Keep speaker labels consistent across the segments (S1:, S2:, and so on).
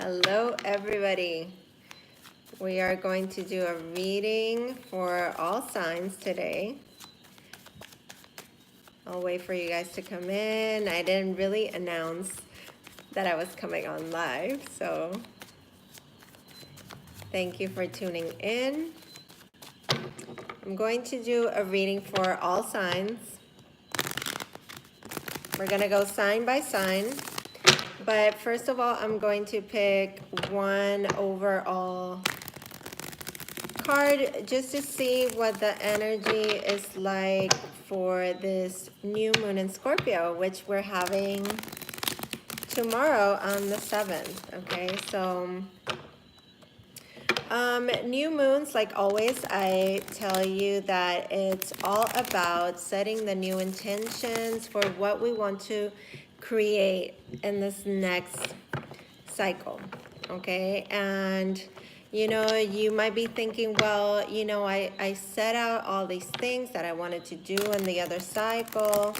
S1: Hello, everybody. We are going to do a reading for all signs today. I'll wait for you guys to come in. I didn't really announce that I was coming on live, so thank you for tuning in. I'm going to do a reading for all signs. We're going to go sign by sign. But first of all, I'm going to pick one overall card just to see what the energy is like for this new moon in Scorpio, which we're having tomorrow on the 7th. Okay, so new moons, like always, I tell you that it's all about setting the new intentions for what we want to create in this next cycle. Okay, and you might be thinking, well, I set out all these things that I wanted to do in the other cycle,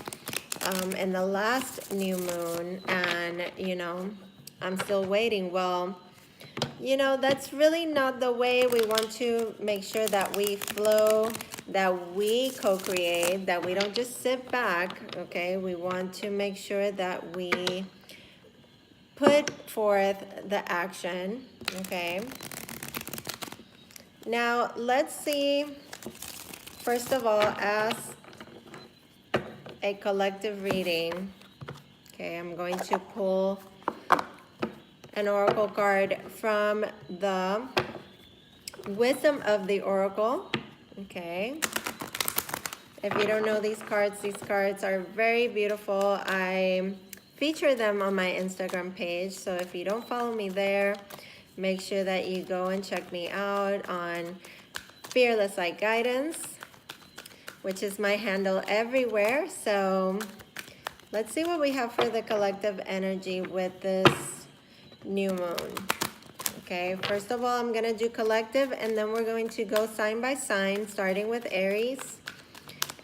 S1: in the last new moon, and I'm still waiting. Well, that's really not the way. We want to make sure that we flow, that we co-create, that we don't just sit back. Okay, we want to make sure that we put forth the action. Okay, now let's see, first of all, as a collective reading. Okay, I'm going to pull an oracle card from the Wisdom of the Oracle. Okay, if you don't know these cards are very beautiful. I feature them on my Instagram page, so if you don't follow me there, make sure that you go and check me out on Fearless Light Guidance, which is my handle everywhere. So let's see what we have for the collective energy with this new moon. Okay, first of all, I'm going to do collective, and then we're going to go sign by sign, starting with Aries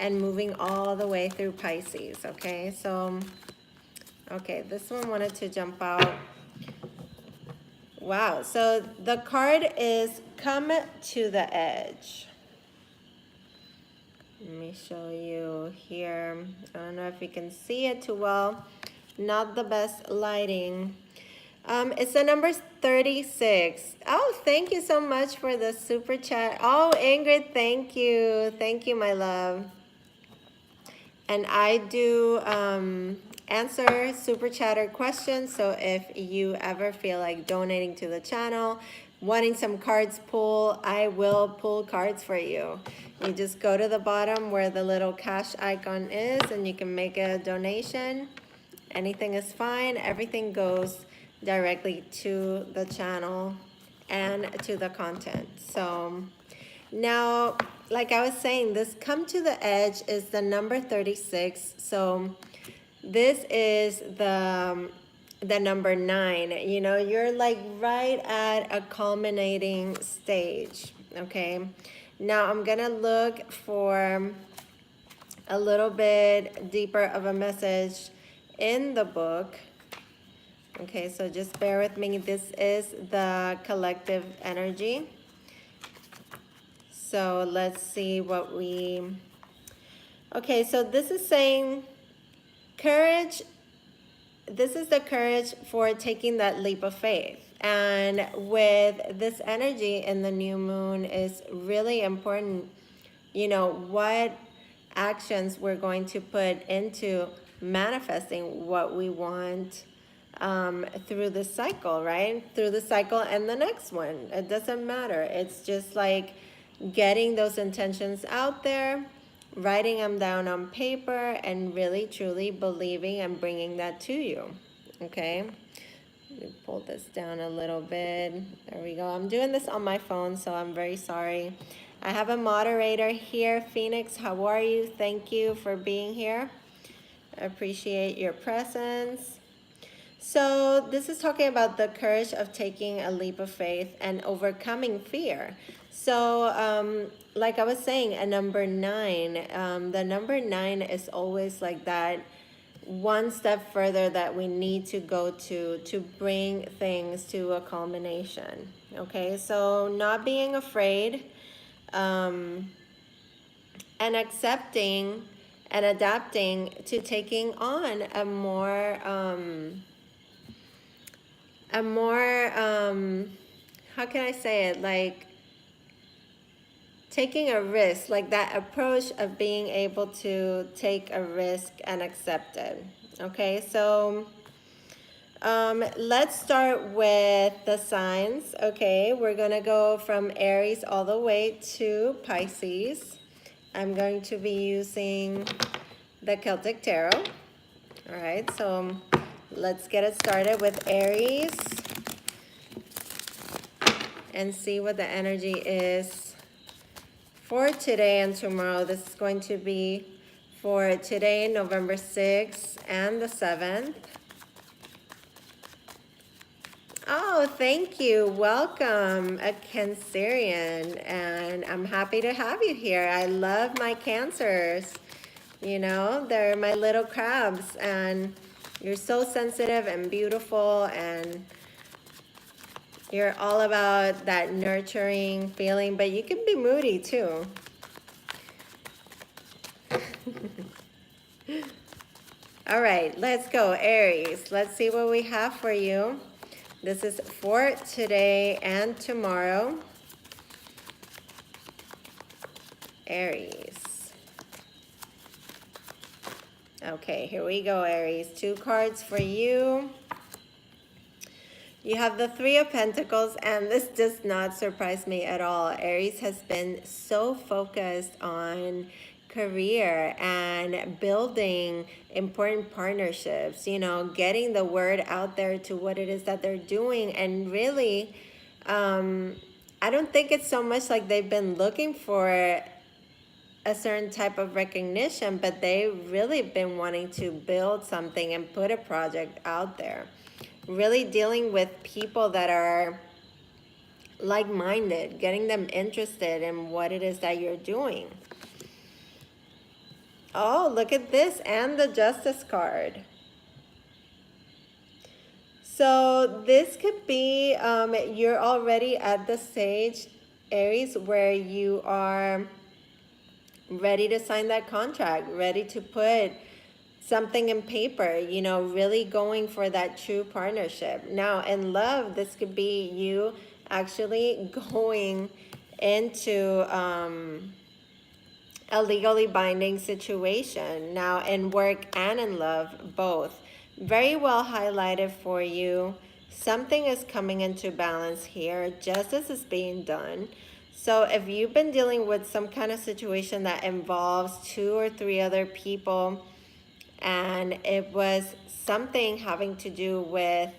S1: and moving all the way through Pisces. Okay, so, okay, this one wanted to jump out. Wow, so the card is Come to the Edge. Let me show you here. I don't know if you can see it too well. Not the best lighting. It's the number 36. Oh, thank you so much for the super chat. Oh, Ingrid, thank you. Thank you, my love. And I do answer super chatter questions. So if you ever feel like donating to the channel, wanting some cards pulled, I will pull cards for you. You just go to the bottom where the little cash icon is, and you can make a donation. Anything is fine. Everything goes directly to the channel and to the content. So now, like I was saying, this Come to the Edge is the number 36. So this is the number 9. You're like right at a culminating stage. Okay, now I'm gonna look for a little bit deeper of a message in the book. Okay, so just bear with me. This is the collective energy. So let's see what we... Okay, so this is saying courage. This is the courage for taking that leap of faith. And with this energy in the new moon is really important, what actions we're going to put into manifesting what we want through the cycle, right? Through the cycle and the next one. It doesn't matter. It's just like getting those intentions out there, writing them down on paper, and really truly believing and bringing that to you. Okay, let me pull this down a little bit. There we go. I'm doing this on my phone, so I'm very sorry. I have a moderator here. Phoenix, how are you? Thank you for being here. I appreciate your presence. So this is talking about the courage of taking a leap of faith and overcoming fear. So like I was saying, a number 9, the number 9 is always like that one step further that we need to go to bring things to a culmination. Okay, so not being afraid, and accepting and adapting to taking on a more how can I say it, like taking a risk, like that approach of being able to take a risk and accept it. Okay, so let's start with the signs. Okay, we're gonna go from Aries all the way to Pisces. I'm going to be using the Celtic Tarot. All right, so let's get it started with Aries and see what the energy is for today and tomorrow. This is going to be for today, November 6th and the 7th. Oh, thank you. Welcome, a Cancerian, and I'm happy to have you here. I love my Cancers. You know, they're my little crabs, and you're so sensitive and beautiful, and you're all about that nurturing feeling, but you can be moody too. All right, let's go, Aries. Let's see what we have for you. This is for today and tomorrow. Aries. Okay, here we go, Aries. 2 cards for you. You have the Three of Pentacles, and this does not surprise me at all. Aries has been so focused on career and building important partnerships, you know, getting the word out there to what it is that they're doing. And really, I don't think it's so much like they've been looking for a certain type of recognition, but they've really been wanting to build something and put a project out there. Really dealing with people that are like-minded, getting them interested in what it is that you're doing. Oh, look at this, and the Justice card. So this could be, you're already at the stage, Aries, where you are ready to sign that contract, ready to put something in paper, you know, really going for that true partnership. Now, in love, this could be you actually going into a legally binding situation. Now, in work and in love, both. Very well highlighted for you. Something is coming into balance here. Justice is being done. So if you've been dealing with some kind of situation that involves 2 or 3 other people, and it was something having to do with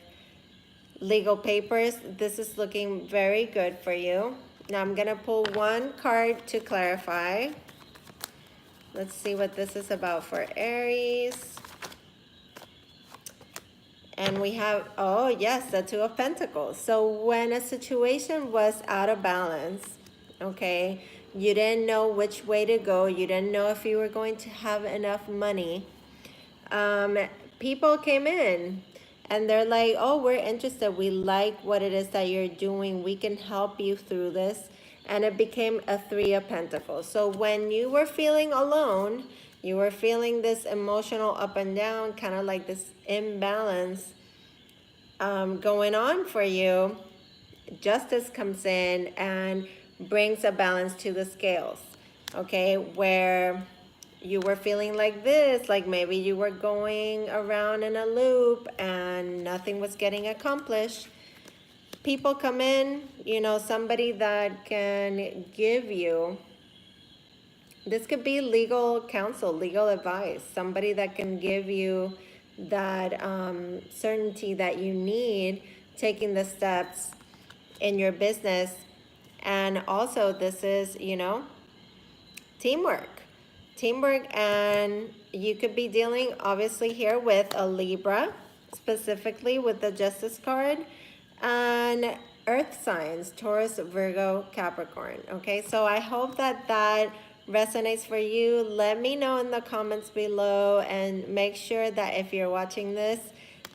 S1: legal papers, this is looking very good for you. Now I'm gonna pull 1 card to clarify. Let's see what this is about for Aries. And we have, oh yes, the 2 of Pentacles. So when a situation was out of balance, okay, you didn't know which way to go, you didn't know if you were going to have enough money, people came in and they're like, oh, we're interested, we like what it is that you're doing, we can help you through this. And it became a 3 of Pentacles. So when you were feeling alone, you were feeling this emotional up and down, kind of like this imbalance going on for you, Justice comes in and brings a balance to the scales. Okay, where you were feeling like this, like maybe you were going around in a loop and nothing was getting accomplished. People come in, you know, somebody that can give you, this could be legal counsel, legal advice, somebody that can give you that certainty that you need taking the steps in your business. And also this is, you know, teamwork, and you could be dealing obviously here with a Libra, specifically with the Justice card, and earth signs, Taurus, Virgo, Capricorn. Okay, so I hope that that resonates for you, let me know in the comments below, and make sure that if you're watching this,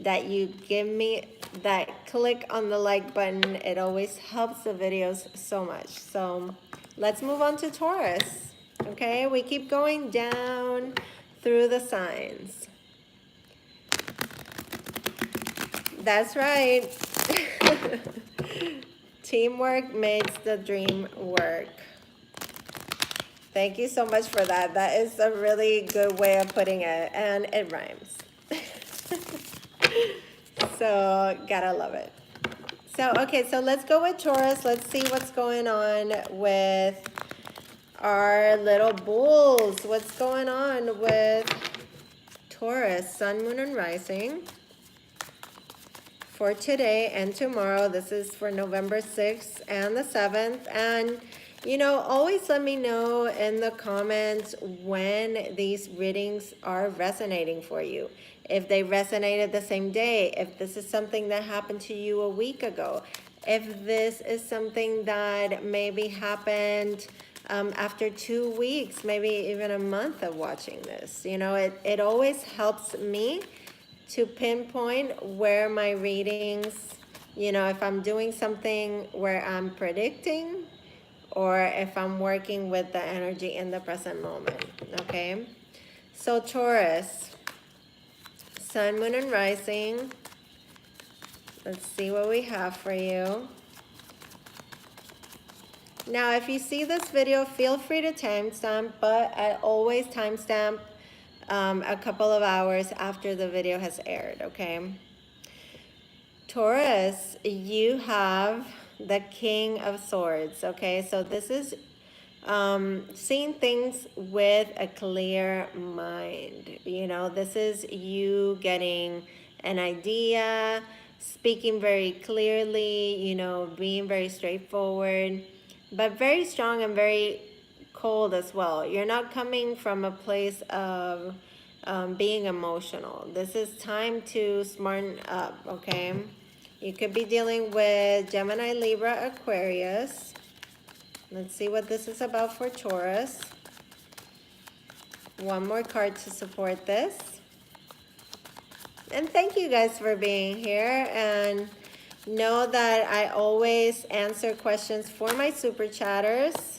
S1: that you give me that click on the like button. It always helps the videos so much. So let's move on to Taurus. Okay, we keep going down through the signs. That's right. Teamwork makes the dream work. Thank you so much for that. That is a really good way of putting it, and it rhymes. So, gotta love it. So, okay, so let's go with Taurus. Let's see what's going on with our little bulls. What's going on with Taurus, Sun, Moon, and Rising for today and tomorrow. This is for November 6th and the 7th. And, you know, always let me know in the comments when these readings are resonating for you. If they resonated the same day, if this is something that happened to you a week ago, if this is something that maybe happened after 2 weeks, maybe even a month of watching this. You know, it always helps me to pinpoint where my readings, you know, if I'm doing something where I'm predicting or if I'm working with the energy in the present moment, okay? So Taurus, Sun, Moon, and Rising. Let's see what we have for you. Now, if you see this video, feel free to timestamp, but I always timestamp a couple of hours after the video has aired, okay? Taurus, you have the King of Swords, okay? So this is seeing things with a clear mind. You know, this is you getting an idea, speaking very clearly, you know, being very straightforward, but very strong and very cold as well. You're not coming from a place of being emotional. This is time to smarten up, okay? You could be dealing with Gemini, Libra, Aquarius. Let's see what this is about for Taurus. One more card to support this. And thank you guys for being here. And know that I always answer questions for my super chatters.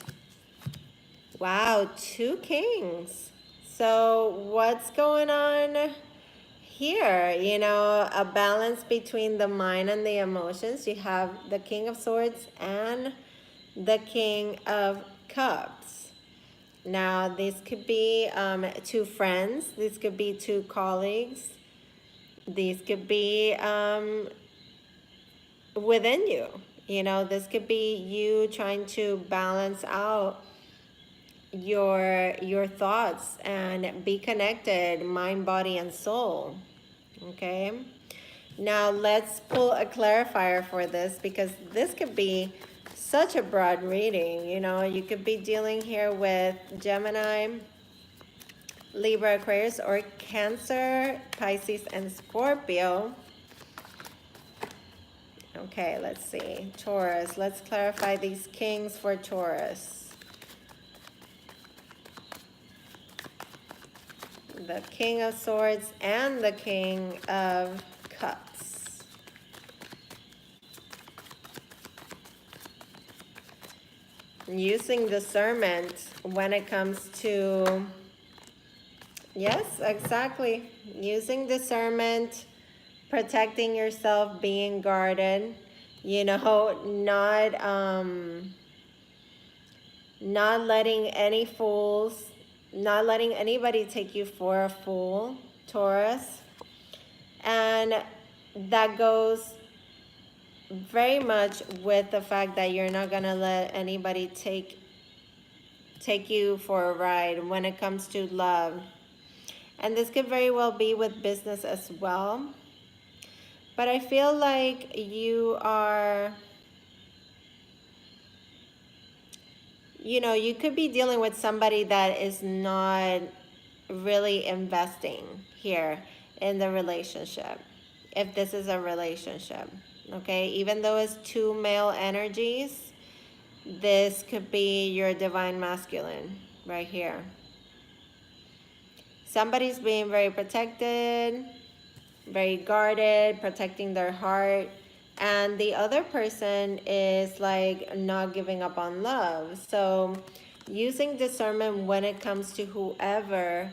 S1: Wow, 2 kings. So what's going on here? You know, a balance between the mind and the emotions. You have the King of Swords and the King of Cups. Now, these could be 2 friends. These could be 2 colleagues. These could be within you. You know, this could be you trying to balance out your thoughts and be connected, mind, body, and soul. Okay? Now, let's pull a clarifier for this, because this could be such a broad reading. You know, you could be dealing here with Gemini, Libra, Aquarius, or Cancer, Pisces, and Scorpio. Okay, let's see. Taurus. Let's clarify these kings for Taurus. The King of Swords and the King of Cups. Using discernment when it comes to, yes, exactly. Using discernment, protecting yourself, being guarded, you know, not letting any fools, not letting anybody take you for a fool, Taurus. And that goes very much with the fact that you're not gonna let anybody take you for a ride when it comes to love. And this could very well be with business as well. But I feel like you are, you know, you could be dealing with somebody that is not really investing here in the relationship, if this is a relationship, okay? Even though it's 2 male energies, this could be your divine masculine, right here. Somebody's being very protected, very guarded, protecting their heart. And the other person is like not giving up on love. So using discernment when it comes to whoever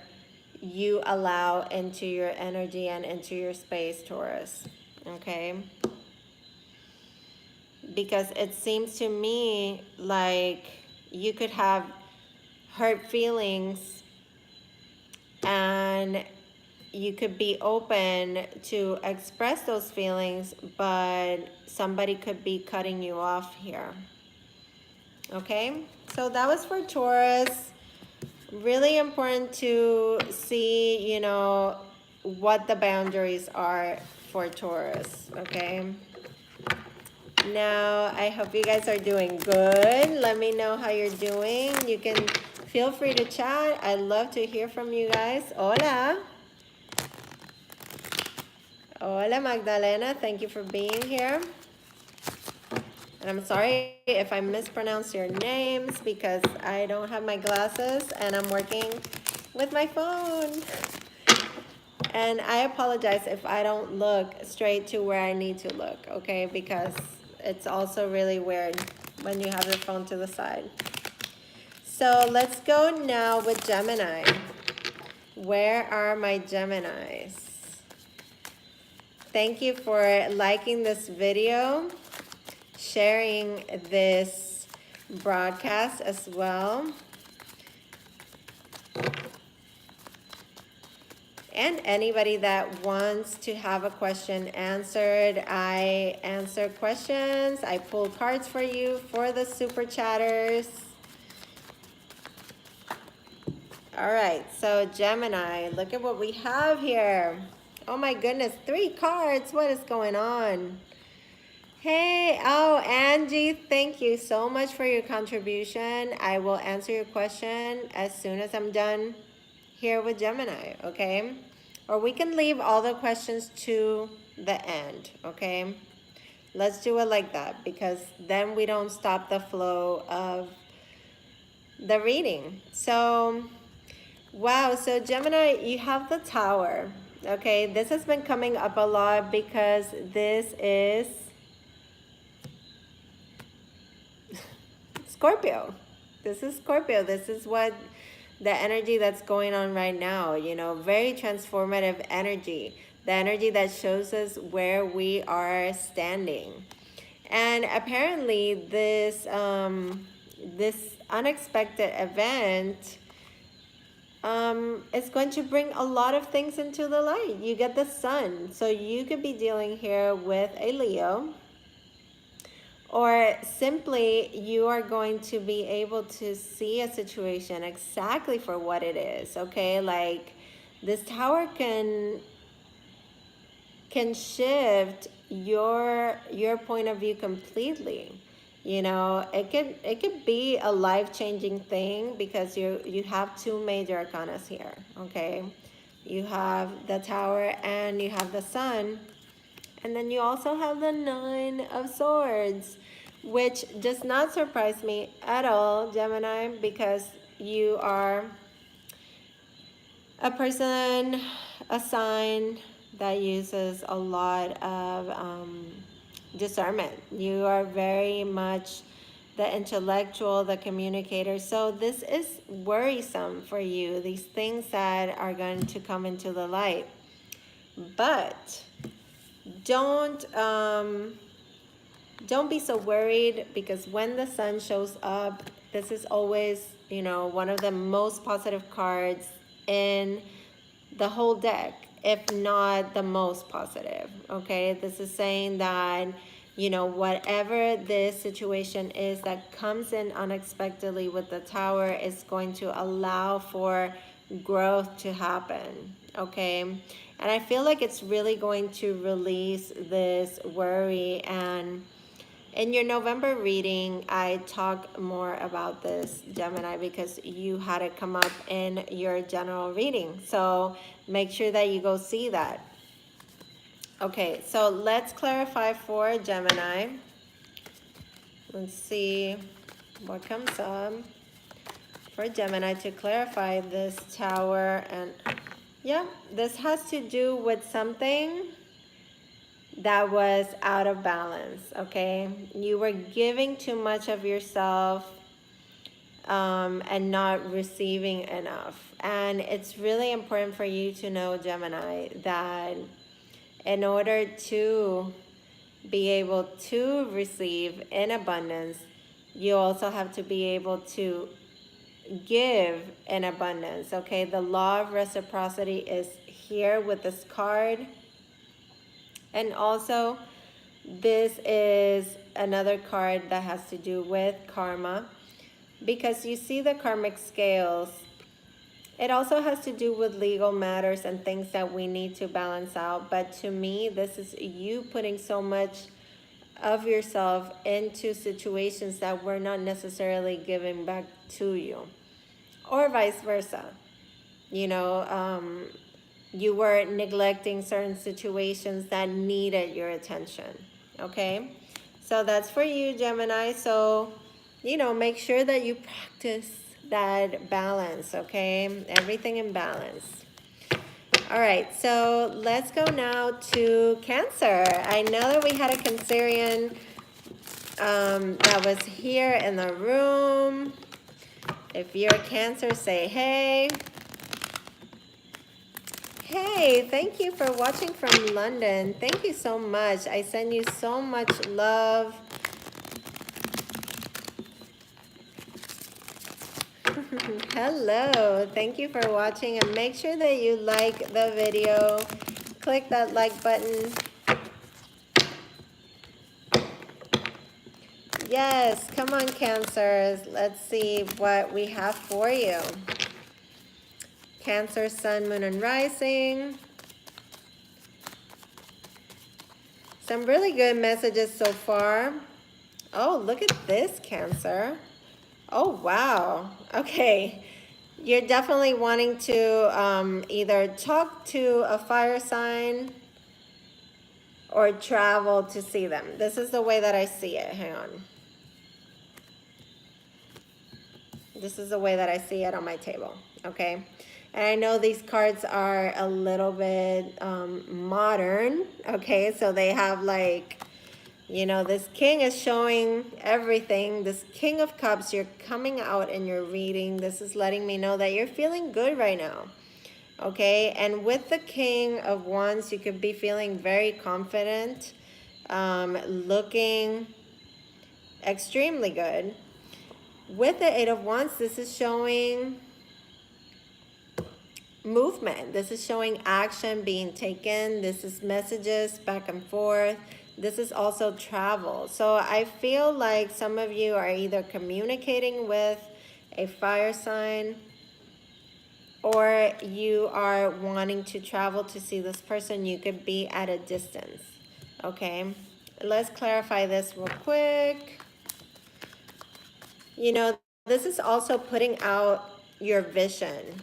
S1: you allow into your energy and into your space, Taurus. Okay? Because it seems to me like you could have hurt feelings and you could be open to express those feelings, but somebody could be cutting you off here. Okay? So that was for Taurus. Really important to see, you know, what the boundaries are for Taurus. Okay? Now, I hope you guys are doing good. Let me know how you're doing. You can feel free to chat. I'd love to hear from you guys. Hola. Hola, Magdalena. Thank you for being here. And I'm sorry if I mispronounce your names because I don't have my glasses and I'm working with my phone. And I apologize if I don't look straight to where I need to look, okay? Because it's also really weird when you have your phone to the side. So let's go now with Gemini. Where are my Geminis? Thank you for liking this video, sharing this broadcast as well. And anybody that wants to have a question answered, I answer questions. I pull cards for you for the super chatters. All right, so Gemini, look at what we have here. Oh my goodness, 3 cards. What is going on? Hey, oh, Angie, thank you so much for your contribution. I will answer your question as soon as I'm done here with Gemini, okay? Or we can leave all the questions to the end, okay? Let's do it like that because then we don't stop the flow of the reading. So, wow, so Gemini, you have the Tower, okay? This has been coming up a lot because this is Scorpio. This is Scorpio. This is what the energy that's going on right now, you know, very transformative energy. The energy that shows us where we are standing. And apparently this this unexpected event is going to bring a lot of things into the light. You get the sun. So you could be dealing here with a Leo. Or simply, you are going to be able to see a situation exactly for what it is, okay? Like, this tower can shift your point of view completely. You know, it could be a life-changing thing because you have 2 major arcanas here, okay? You have the Tower and you have the Sun. And then you also have the 9 of Swords, which does not surprise me at all, Gemini, because you are a person, a sign that uses a lot of discernment. You are very much the intellectual, the communicator. So this is worrisome for you, these things that are going to come into the light. But don't be so worried because when the sun shows up, this is always, you know, one of the most positive cards in the whole deck, if not the most positive, okay? This is saying that, you know, whatever this situation is that comes in unexpectedly with the Tower is going to allow for growth to happen, okay? And I feel like it's really going to release this worry. And in your November reading, I talk more about this, Gemini, because you had it come up in your general reading. So make sure that you go see that. Okay, so let's clarify for Gemini. Let's see what comes up for Gemini to clarify this Tower. And yeah, this has to do with something that was out of balance, okay? You were giving too much of yourself and not receiving enough. And it's really important for you to know, Gemini, that in order to be able to receive in abundance, you also have to be able to give in abundance, okay? The law of reciprocity is here with this card. And also, this is another card that has to do with karma, because you see the karmic scales. It also has to do with legal matters and things that we need to balance out. But to me, this is you putting so much of yourself into situations that were not necessarily giving back to you, or vice versa. You know, you were neglecting certain situations that needed your attention, okay? So that's for you, Gemini. So, you know, make sure that you practice that balance, okay? Everything in balance. All right, so let's go now to Cancer. I know that we had a Cancerian that was here in the room. If you're a Cancer, say hey. Hey, thank you for watching from London. Thank you so much. I send you so much love. Hello, thank you for watching, and make sure that you like the video. Click that like button. Yes, come on, Cancers. Let's see what we have for you. Cancer, Sun, Moon, and Rising. Some really good messages so far. Oh, look at this, Cancer. Oh, wow. Okay. You're definitely wanting to either talk to a fire sign or travel to see them. This is the way that I see it. Hang on. This is the way that I see it on my table. Okay. And I know these cards are a little bit modern. Okay. So they have like, you know, this king is showing everything. This King of Cups, you're coming out and you're reading. This is letting me know that you're feeling good right now. Okay, and with the King of Wands, you could be feeling very confident, looking extremely good. With the Eight of Wands, this is showing movement. This is showing action being taken. This is messages back and forth. This is also travel. So I feel like some of you are either communicating with a fire sign, or you are wanting to travel to see this person. You could be at a distance. Okay, let's clarify this real quick. You know, this is also putting out your vision,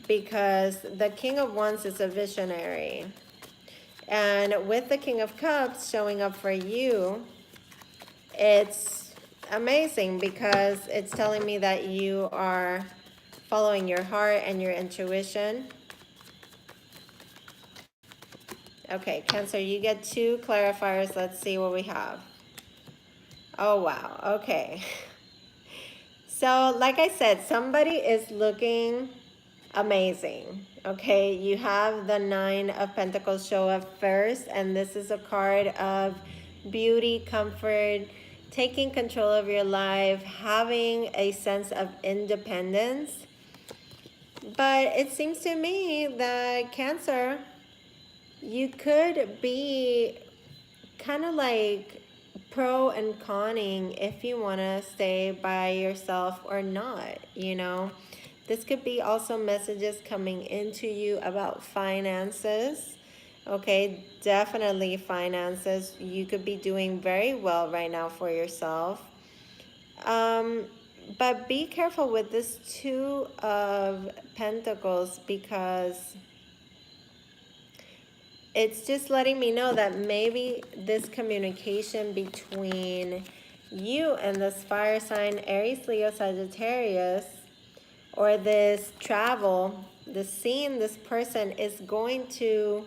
S1: because the King of Wands is a visionary. And with the King of Cups showing up for you, it's amazing, because it's telling me that you are following your heart and your intuition. Okay, Cancer, you get 2 clarifiers. Let's see what we have. Oh, wow. Okay. So, like I said, somebody is looking amazing. Okay, you have the 9 of Pentacles show up first, and this is a card of beauty, comfort, taking control of your life, having a sense of independence. But it seems to me that Cancer, you could be kind of like pro and conning if you want to stay by yourself or not, you know. This could be also messages coming into you about finances. Okay, definitely finances. You could be doing very well right now for yourself. But be careful with this 2 of Pentacles, because it's just letting me know that maybe this communication between you and this fire sign, Aries, Leo, Sagittarius, or this travel, the scene, this person is going to,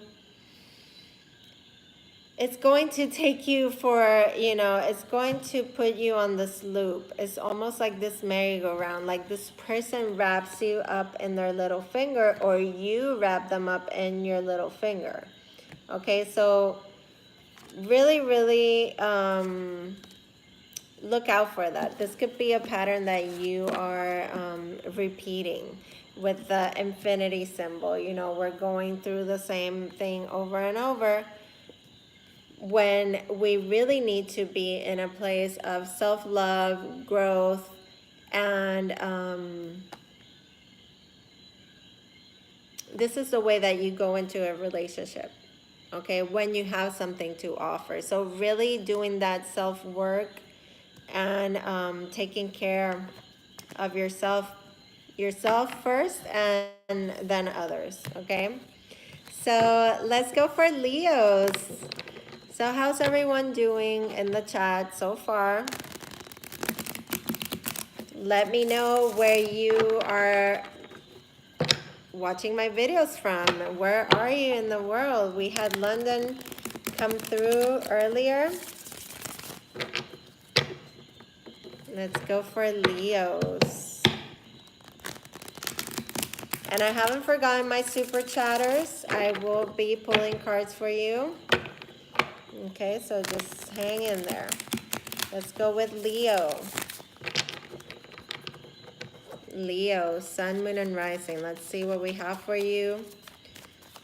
S1: it's going to take you for, you know, it's going to put you on this loop. It's almost like this merry-go-round, like this person wraps you up in their little finger, or you wrap them up in your little finger. Okay, so really, really look out for that. This could be a pattern that you are repeating with the infinity symbol. You know, we're going through the same thing over and over, when we really need to be in a place of self-love, growth, and this is the way that you go into a relationship, okay, when you have something to offer. So really doing that self-work and taking care of yourself first, and then others, okay? So let's go for Leos. So how's everyone doing in the chat so far? Let me know where you are watching my videos from. Where are you in the world? We had London come through earlier. Let's go for Leos. And I haven't forgotten my super chatters. I will be pulling cards for you. Okay, so just hang in there. Let's go with Leo. Leo, Sun, Moon, and Rising. Let's see what we have for you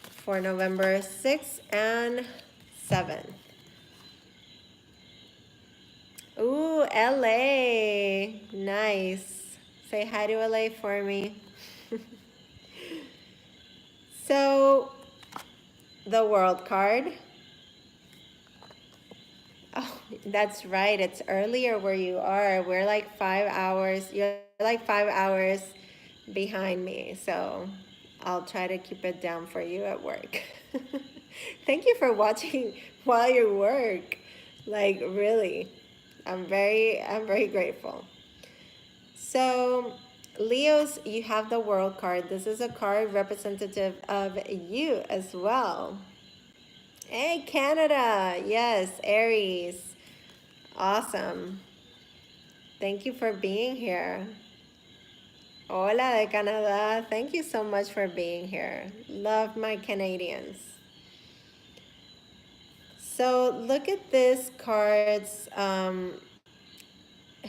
S1: for November 6th and 7th. Ooh, LA. Nice. Say hi to LA for me. So, the World card. Oh, that's right. It's earlier where you are. We're like 5 hours. You're like 5 hours behind me. So I'll try to keep it down for you at work. Thank you for watching while you work. Like, really, I'm very grateful. So Leos, you have the World card. This is a card representative of you as well. Hey, Canada. Yes, Aries. Awesome. Thank you for being here. Hola de Canadá. Thank you so much for being here. Love my Canadians. So look at this cards.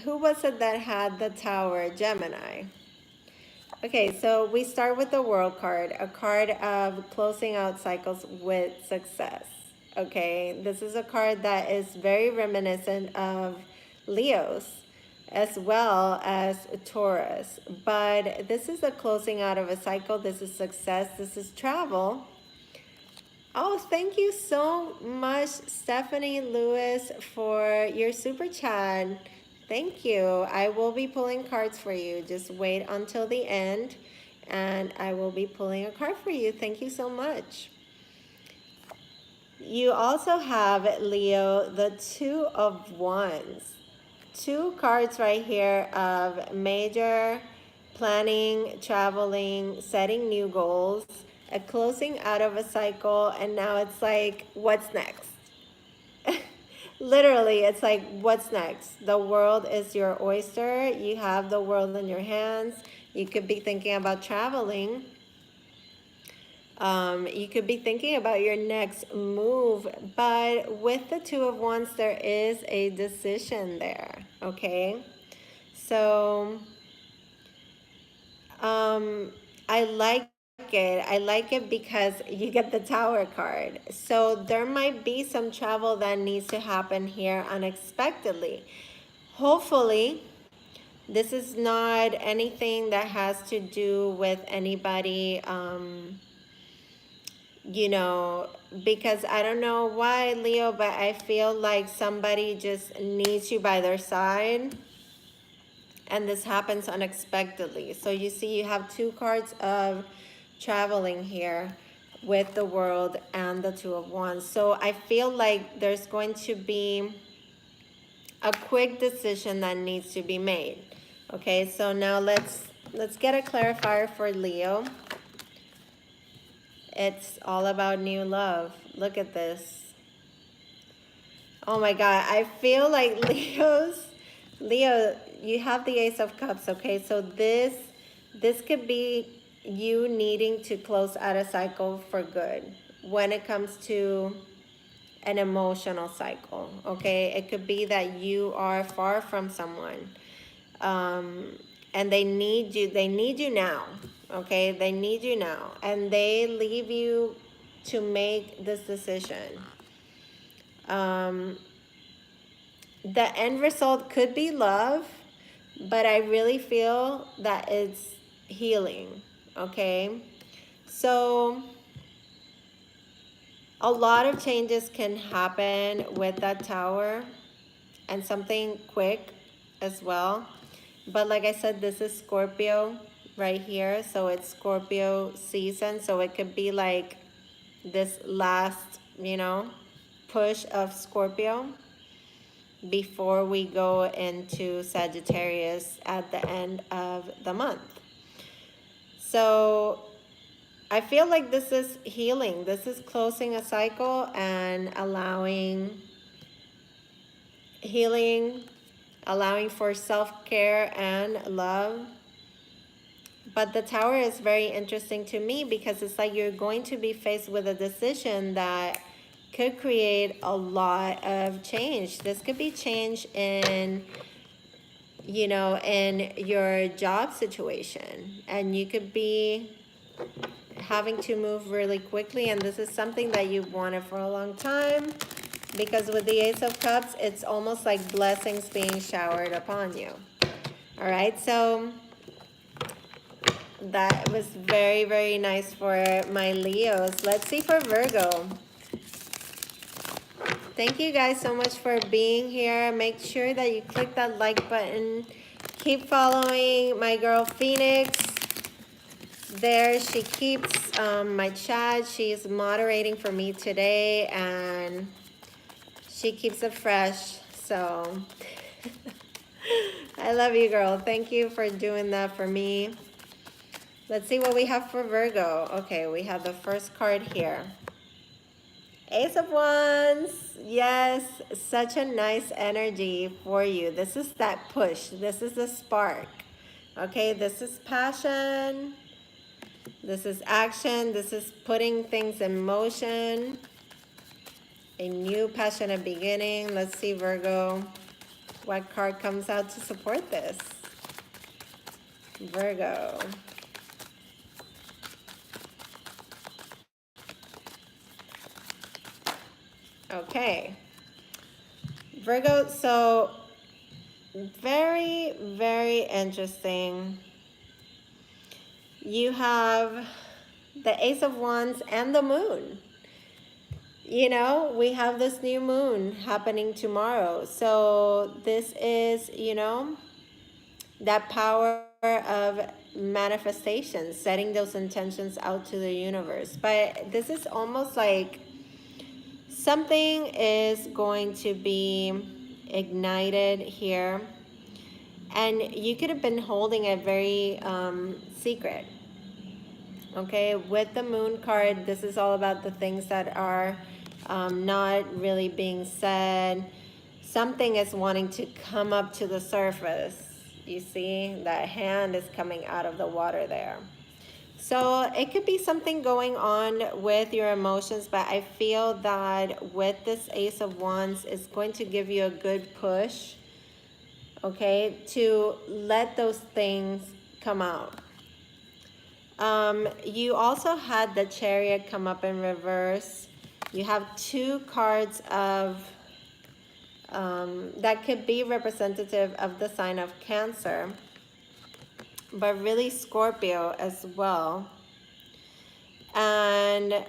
S1: Who was it that had the Tower? Gemini. Okay, so we start with the World card, a card of closing out cycles with success. Okay, this is a card that is very reminiscent of Leo's as well as Taurus. But this is a closing out of a cycle. This is success. This is travel. Oh, thank you so much, Stephanie Lewis, for your super chat. Thank you. I will be pulling cards for you. Just wait until the end, and I will be pulling a card for you. Thank you so much. You also have, Leo, the Two of Wands. Two cards right here of major planning, traveling, setting new goals, a closing out of a cycle, and now it's like, what's next? Literally, it's like, what's next? The world is your oyster. You have the world in your hands. You could be thinking about traveling. You could be thinking about your next move. But with the Two of Wands, there is a decision there, okay? So, I like it. I like it because you get the Tower card. So there might be some travel that needs to happen here unexpectedly. Hopefully, this is not anything that has to do with anybody, you know, because I don't know why, Leo, but I feel like somebody just needs you by their side. And this happens unexpectedly. So you see, you have two cards of traveling here with the World and the Two of Wands. So I feel like there's going to be a quick decision that needs to be made. Okay, so now let's get a clarifier for Leo. It's all about new love. Look at this. Oh my God, I feel like Leo, you have the Ace of Cups, okay? So this could be you needing to close out a cycle for good when it comes to an emotional cycle, okay? It could be that you are far from someone, and they need you now, okay? They need you now, and they leave you to make this decision. The end result could be love, but I really feel that it's healing, okay? So a lot of changes can happen with that tower, and something quick as well. But like I said, this is Scorpio right here, so it's Scorpio season, so it could be like this last, push of Scorpio before we go into Sagittarius at the end of the month. So I feel like this is healing. This is closing a cycle and allowing healing, allowing for self-care and love. But the tower is very interesting to me because it's like you're going to be faced with a decision that could create a lot of change. This could be change in, in your job situation. And you could be having to move really quickly. And this is something that you've wanted for a long time. Because with the Ace of Cups, it's almost like blessings being showered upon you. All right, so that was very, very nice for my Leos. Let's see for Virgo. Thank you guys so much for being here. Make sure that you click that like button. Keep following my girl Phoenix. There, she keeps my chat. She's moderating for me today, and she keeps it fresh. So I love you, girl. Thank you for doing that for me. Let's see what we have for Virgo. Okay, we have the first card here. Ace of Wands. Yes, such a nice energy for you. This is that push. This is the spark. Okay, this is passion. This is action. This is putting things in motion. A new passionate beginning. Let's see, Virgo, what card comes out to support this? Virgo. Okay. Virgo, so very, very interesting. You have the Ace of Wands and the Moon. We have this new moon happening tomorrow. So this is, that power of manifestation, setting those intentions out to the universe. But this is almost like something is going to be ignited here. And you could have been holding it very secret. Okay, with the Moon card, this is all about the things that are not really being said. Something is wanting to come up to the surface. You see, that hand is coming out of the water there. So it could be something going on with your emotions, but I feel that with this Ace of Wands, it's going to give you a good push, okay, to let those things come out. You also had the Chariot come up in reverse. You have two cards of that could be representative of the sign of Cancer, but really Scorpio as well. And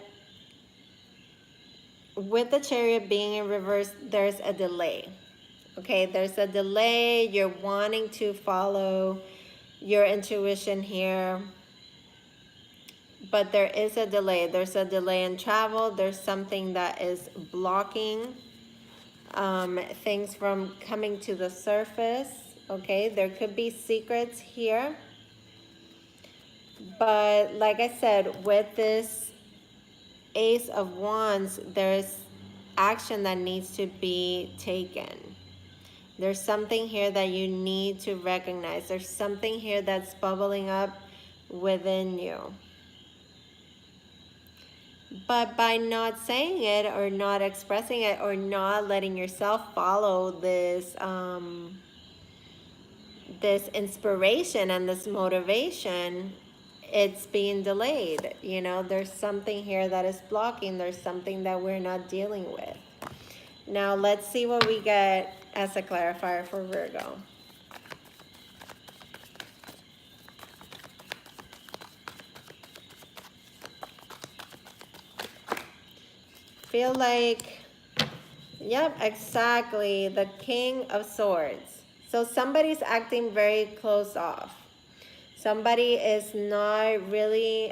S1: with the Chariot being in reverse, there's a delay. Okay, there's a delay. You're wanting to follow your intuition here, but there is a delay. There's a delay in travel. There's something that is blocking things from coming to the surface. Okay, there could be secrets here. But like I said, with this Ace of Wands, there's action that needs to be taken. There's something here that you need to recognize. There's something here that's bubbling up within you. But by not saying it or not expressing it or not letting yourself follow this this inspiration and this motivation, it's being delayed. You know, there's something here that is blocking. There's something that we're not dealing with. Now let's see what we get as a clarifier for Virgo. Feel like, yep, exactly, the King of Swords. So somebody's acting very closed off. Somebody is not really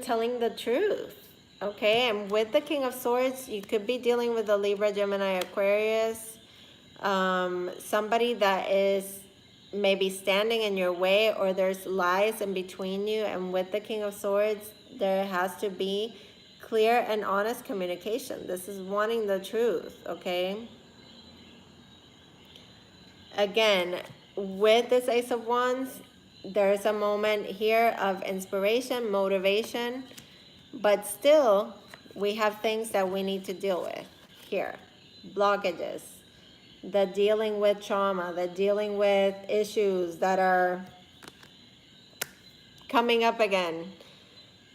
S1: telling the truth. Okay, and with the King of Swords, you could be dealing with a Libra, Gemini, Aquarius. Somebody that is maybe standing in your way, or there's lies in between you. And with the King of Swords, there has to be clear and honest communication. This is wanting the truth, okay? Again, with this Ace of Wands, there's a moment here of inspiration, motivation, but still we have things that we need to deal with here. Blockages, the dealing with trauma, the dealing with issues that are coming up again,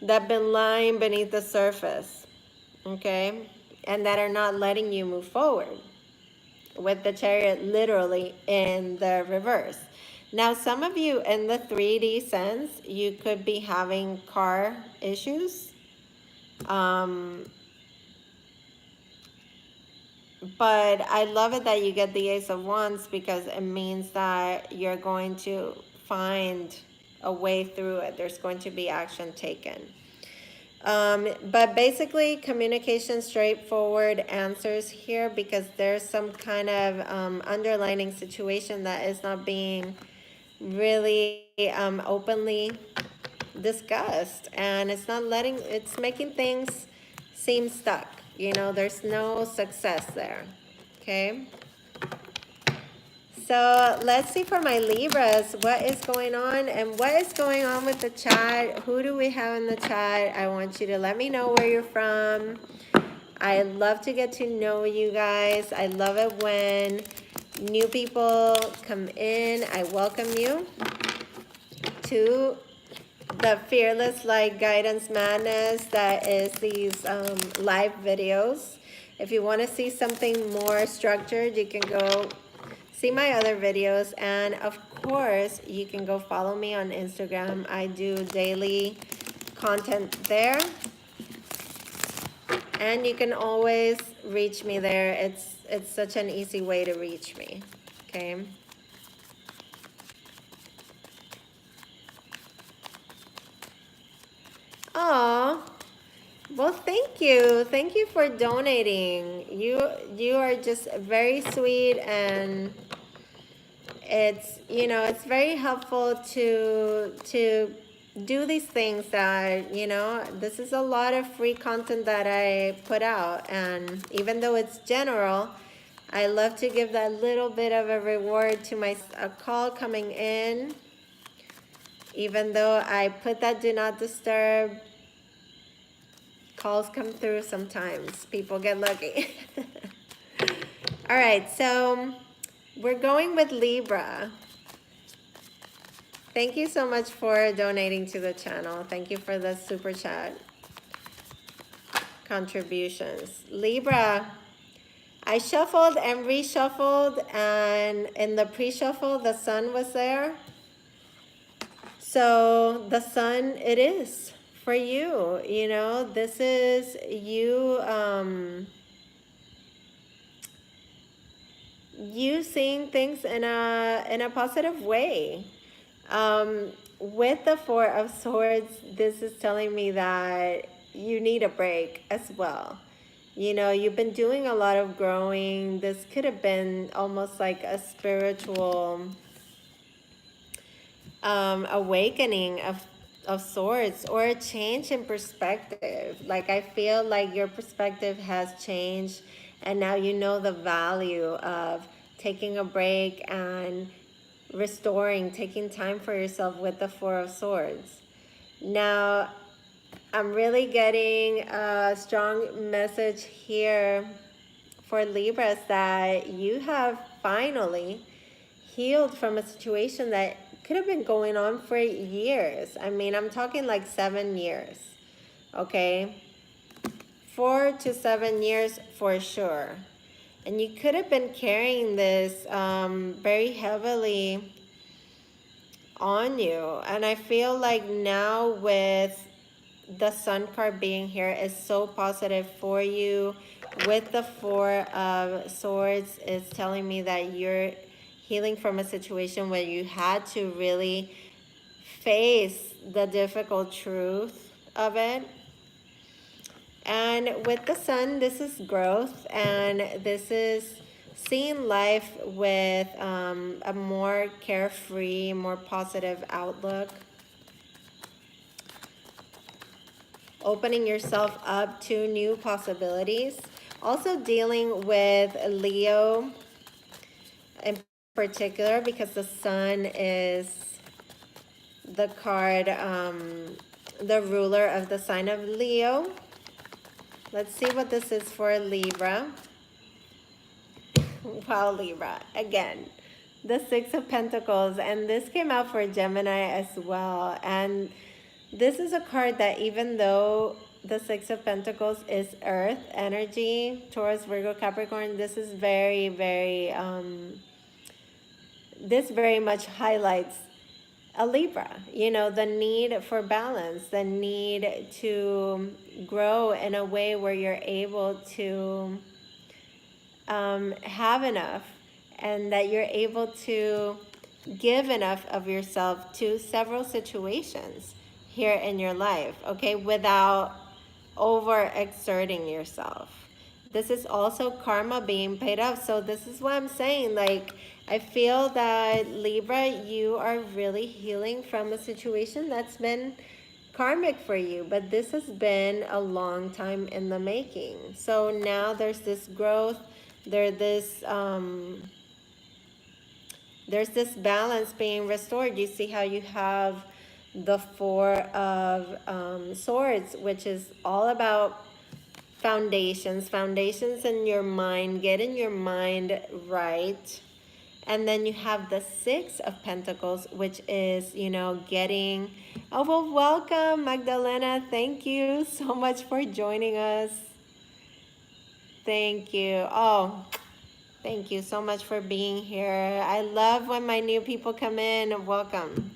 S1: that have been lying beneath the surface, okay? And that are not letting you move forward. With the Chariot literally in the reverse. Now, some of you in the 3D sense, you could be having car issues. But I love it that you get the Ace of Wands, because it means that you're going to find a way through it. There's going to be action taken. But basically, communication, straightforward answers here, because there's some kind of underlining situation that is not being really openly discussed, and it's not letting, it's making things seem stuck. You know, there's no success there. Okay. So let's see for my Libras, what is going on and what is going on with the chat. Who do we have in the chat? I want you to let me know where you're from. I love to get to know you guys. I love it when new people come in. I welcome you to the Fearless Light Guidance Madness that is these live videos. If you want to see something more structured, you can go see my other videos, and of course you can go follow me on Instagram. I do daily content there, and you can always reach me there. It's such an easy way to reach me. Okay. Oh, well, thank you. Thank you for donating. You are just very sweet, and it's, you know, it's very helpful to do these things that, you know, this is a lot of free content that I put out, and even though it's general, I love to give that little bit of a reward to a call coming in. Even though I put that do not disturb, calls come through sometimes. People get lucky. All right, so we're going with Libra. Thank you so much for donating to the channel. Thank you for the super chat contributions. Libra, I shuffled and reshuffled, and in the pre-shuffle, the sun was there. So the sun, it is for you. You know, this is you, you seeing things in a positive way. With the Four of Swords, this is telling me that you need a break as well. You know, you've been doing a lot of growing. This could have been almost like a spiritual awakening of sorts, or a change in perspective. Like, I feel like your perspective has changed, and now you know the value of taking a break and restoring, taking time for yourself with the Four of Swords. Now, I'm really getting a strong message here for Libras that you have finally healed from a situation that could have been going on for years. I mean, I'm talking like 7 years, okay? 4 to 7 years for sure. And you could have been carrying this very heavily on you. And I feel like now with the Sun card being here is so positive for you. With the Four of Swords, it's telling me that you're healing from a situation where you had to really face the difficult truth of it. And with the Sun, this is growth, and this is seeing life with a more carefree, more positive outlook. Opening yourself up to new possibilities. Also dealing with Leo in particular, because the Sun is the card, the ruler of the sign of Leo. Let's see what this is for Libra. Wow, Libra. Again, the Six of Pentacles. And this came out for Gemini as well. And this is a card that, even though the Six of Pentacles is Earth energy, Taurus, Virgo, Capricorn, this is very, very, this very much highlights a Libra. You know, the need for balance, the need to grow in a way where you're able to have enough, and that you're able to give enough of yourself to several situations here in your life, okay, without overexerting yourself. This is also karma being paid off. So this is what I'm saying. Like, I feel that Libra, you are really healing from a situation that's been karmic for you, but this has been a long time in the making. So now there's this growth, there's this balance being restored. You see how you have the Four of Swords, which is all about foundations in your mind, getting your mind right. And then you have the Six of Pentacles, which is, you know, getting, oh, well, welcome, Magdalena. Thank you so much for joining us. Thank you. Oh, thank you so much for being here. I love when my new people come in. Welcome.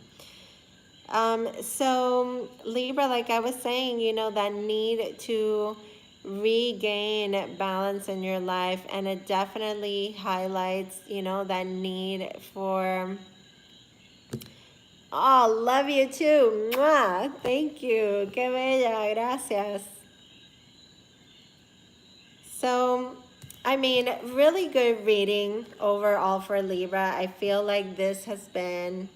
S1: So Libra, like I was saying, you know, that need to regain balance in your life, and it definitely highlights, you know, that need for, oh, love you too. Mwah. Thank you. Que bella. Gracias. So, I mean, really good reading overall for Libra. I feel like this has been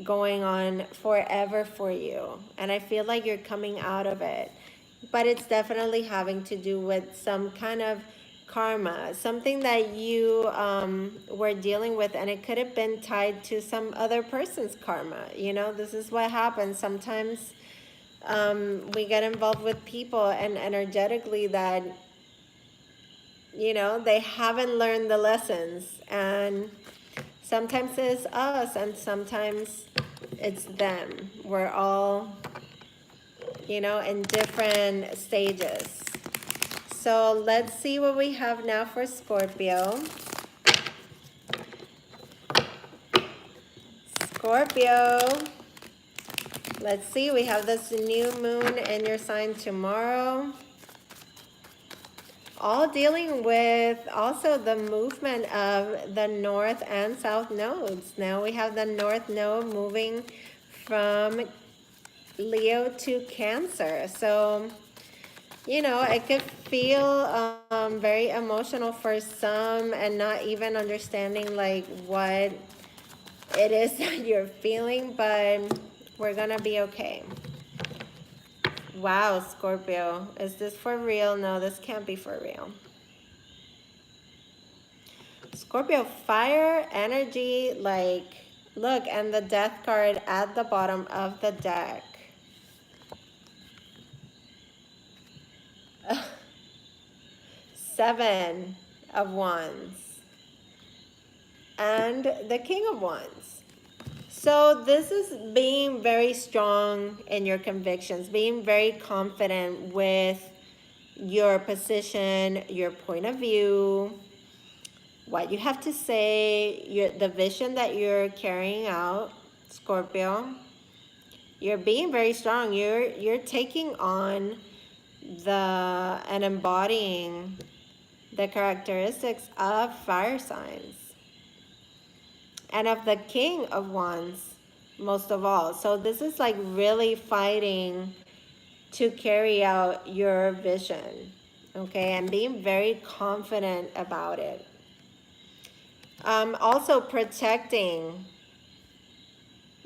S1: going on forever for you, and I feel like you're coming out of it, but it's definitely having to do with some kind of karma, something that you were dealing with, and it could have been tied to some other person's karma. You know, this is what happens sometimes. We get involved with people, and energetically that, you know, they haven't learned the lessons, and sometimes it's us and sometimes it's them. We're all, you know, in different stages. So let's see what we have now for Scorpio. Scorpio. Let's see, we have this new moon in your sign tomorrow. All dealing with also the movement of the North and South nodes. Now we have the North node moving from Leo to Cancer. So you know, it could feel very emotional for some and not even understanding like what it is that you're feeling, but we're gonna be okay. Wow, Scorpio, is this for real? No, this can't be for real. Scorpio, fire energy, like, look, and the death card at the bottom of the deck. Seven of Wands and the King of Wands. So this is being very strong in your convictions, being very confident with your position, your point of view, what you have to say, the vision that you're carrying out, Scorpio. You're being very strong. You're taking on and embodying the characteristics of fire signs and of the King of Wands most of all. So this is like really fighting to carry out your vision, okay, and being very confident about it. Also protecting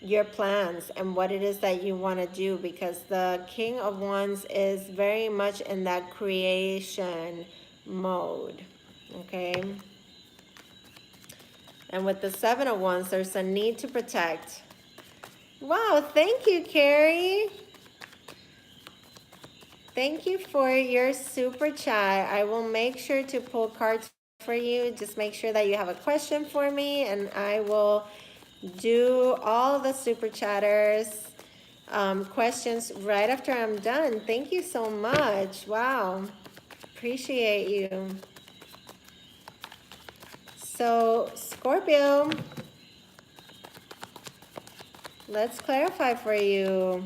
S1: your plans and what it is that you want to do, because the King of Wands is very much in that creation mode, okay? And with the Seven of Wands, there's a need to protect. Wow, thank you, Carrie. Thank you for your super chat. I will make sure to pull cards for you. Just make sure that you have a question for me, and I will do all the super chatters questions right after I'm done. Thank you so much. Wow, appreciate you. So Scorpio, let's clarify for you.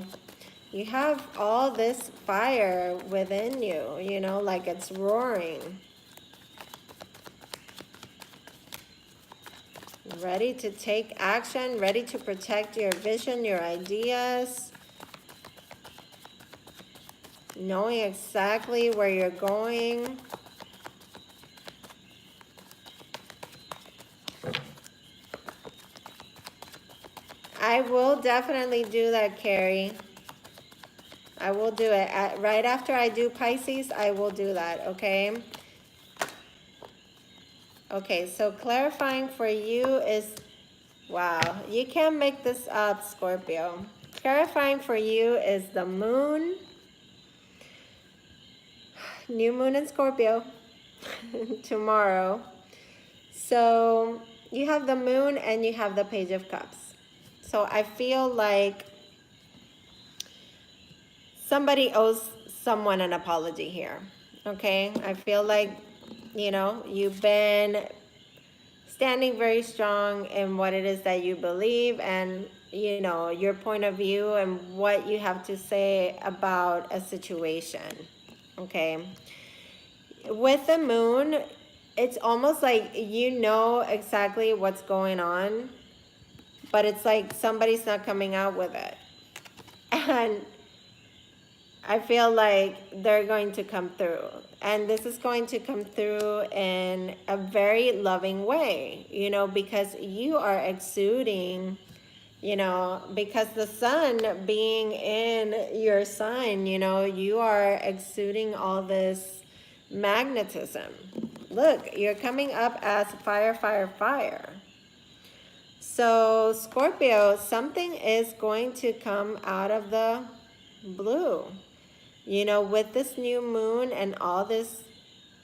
S1: You have all this fire within you, you know, like it's roaring. Ready to take action, ready to protect your vision, your ideas. Knowing exactly where you're going. I will definitely do that, Carrie. I will do it. Right after I do Pisces, I will do that, okay? Okay, so clarifying for you is, wow, you can't make this up, Scorpio. Clarifying for you is the moon, new moon in Scorpio tomorrow. So you have the moon and you have the Page of Cups. So I feel like somebody owes someone an apology here, okay? I feel like, you know, you've been standing very strong in what it is that you believe and, you know, your point of view and what you have to say about a situation, okay? With the moon, it's almost like you know exactly what's going on, but it's like somebody's not coming out with it. And I feel like they're going to come through. And this is going to come through in a very loving way, you know, because you are exuding, you know, because the sun being in your sign, you know, you are exuding all this magnetism. Look, you're coming up as fire, fire, fire. So Scorpio, something is going to come out of the blue. You know, with this new moon and all this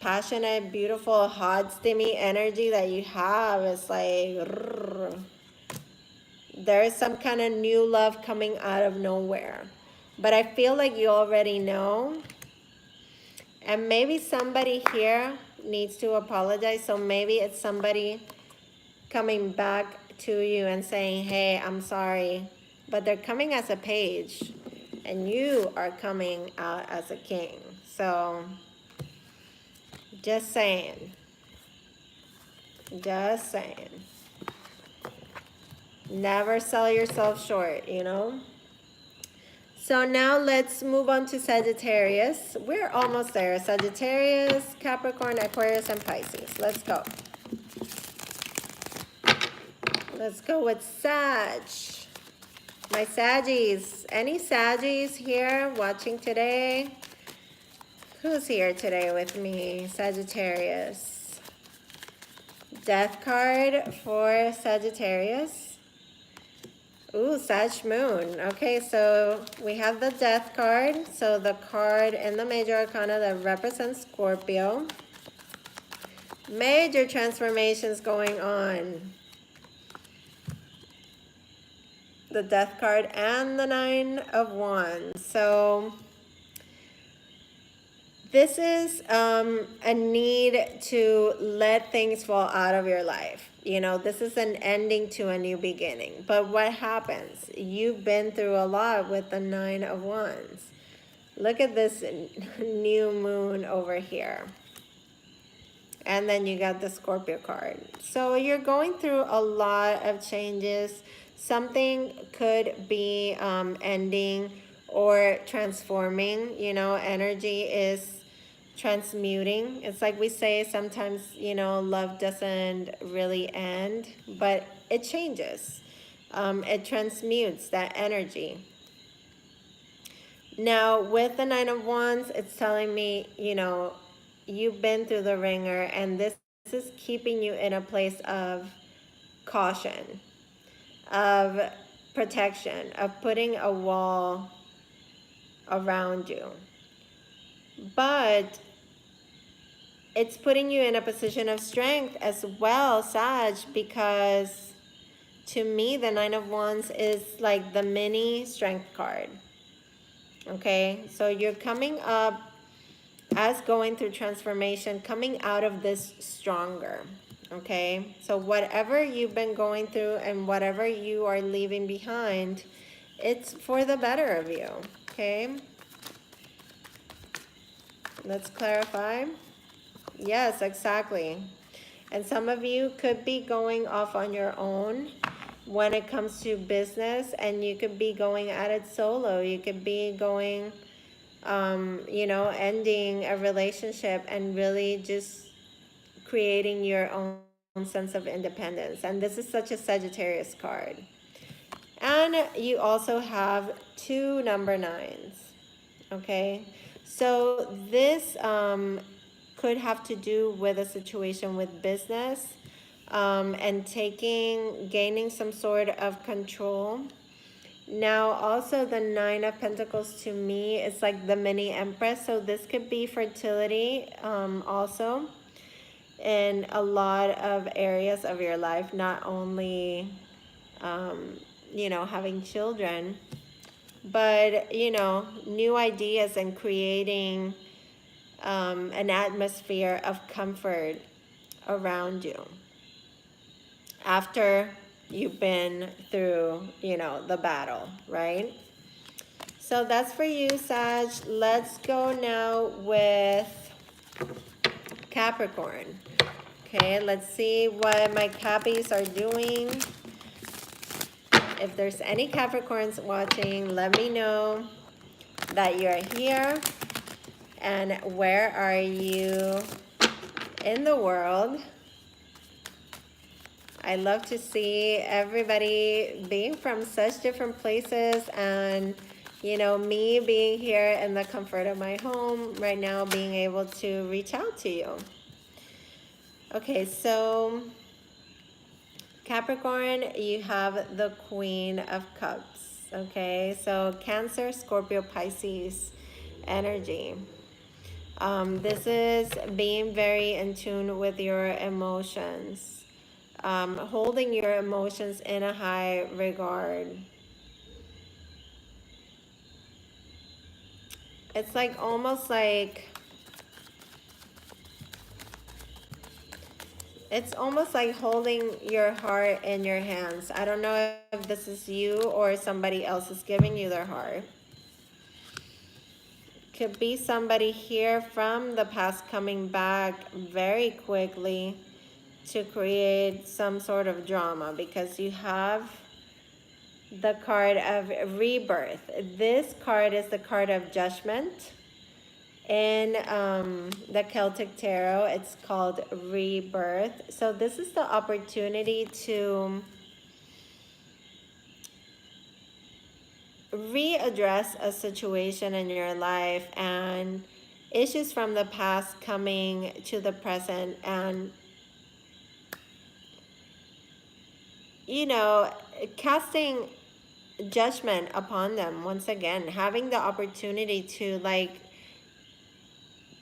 S1: passionate, beautiful, hot, steamy energy that you have, it's like, there is some kind of new love coming out of nowhere. But I feel like you already know. And maybe somebody here needs to apologize. So maybe it's somebody coming back to you and saying, hey, I'm sorry. But they're coming as a page. And you are coming out as a king. So, just saying. Just saying. Never sell yourself short, you know? So now let's move on to Sagittarius. We're almost there. Sagittarius, Capricorn, Aquarius, and Pisces. Let's go. Let's go with Sag. My Saggies. Any Saggies here watching today? Who's here today with me? Sagittarius. Death card for Sagittarius. Ooh, Sag Moon. Okay, so we have the Death card. So the card in the Major Arcana that represents Scorpio. Major transformations going on. The Death card and the Nine of Wands. So this is a need to let things fall out of your life. You know, this is an ending to a new beginning. But what happens? You've been through a lot with the Nine of Wands. Look at this new moon over here. And then you got the Scorpio card. So you're going through a lot of changes. Something could be ending or transforming. You know, energy is transmuting. It's like we say sometimes, you know, love doesn't really end, but it changes. It transmutes that energy. Now with the Nine of Wands, it's telling me, you know, you've been through the ringer, and this is keeping you in a place of caution, of protection, of putting a wall around you. But it's putting you in a position of strength as well, Sag, because to me, the Nine of Wands is like the mini strength card. Okay, so you're coming up as going through transformation, coming out of this stronger. Okay, so whatever you've been going through and whatever you are leaving behind, it's for the better of you. Okay, let's clarify. Yes, exactly. And some of you could be going off on your own when it comes to business, and you could be going at it solo. You could be going, you know, ending a relationship and really just creating your own sense of independence. And this is such a Sagittarius card. And you also have 2 number 9s. Okay, so this could have to do with a situation with business and gaining some sort of control. Now also the Nine of Pentacles to me is like the mini Empress. So this could be fertility also in a lot of areas of your life, not only you know, having children, but you know, new ideas and creating an atmosphere of comfort around you after you've been through, you know, the battle, right? So that's for you, Sag. Let's go now with Capricorn. Okay, let's see what my Cappies are doing. If there's any Capricorns watching, let me know that you're here. And where are you in the world? I love to see everybody being from such different places, and you know, me being here in the comfort of my home right now, being able to reach out to you. Okay, so Capricorn, you have the Queen of Cups. Okay, so Cancer, Scorpio, Pisces energy. This is being very in tune with your emotions, holding your emotions in a high regard. It's like almost like, it's almost like holding your heart in your hands. I don't know if this is you or somebody else is giving you their heart. Could be somebody here from the past coming back very quickly to create some sort of drama, because you have the card of rebirth. This card is the card of judgment. In the Celtic Tarot, it's called rebirth. So this is the opportunity to readdress a situation in your life and issues from the past coming to the present, and you know, casting judgment upon them once again, having the opportunity to like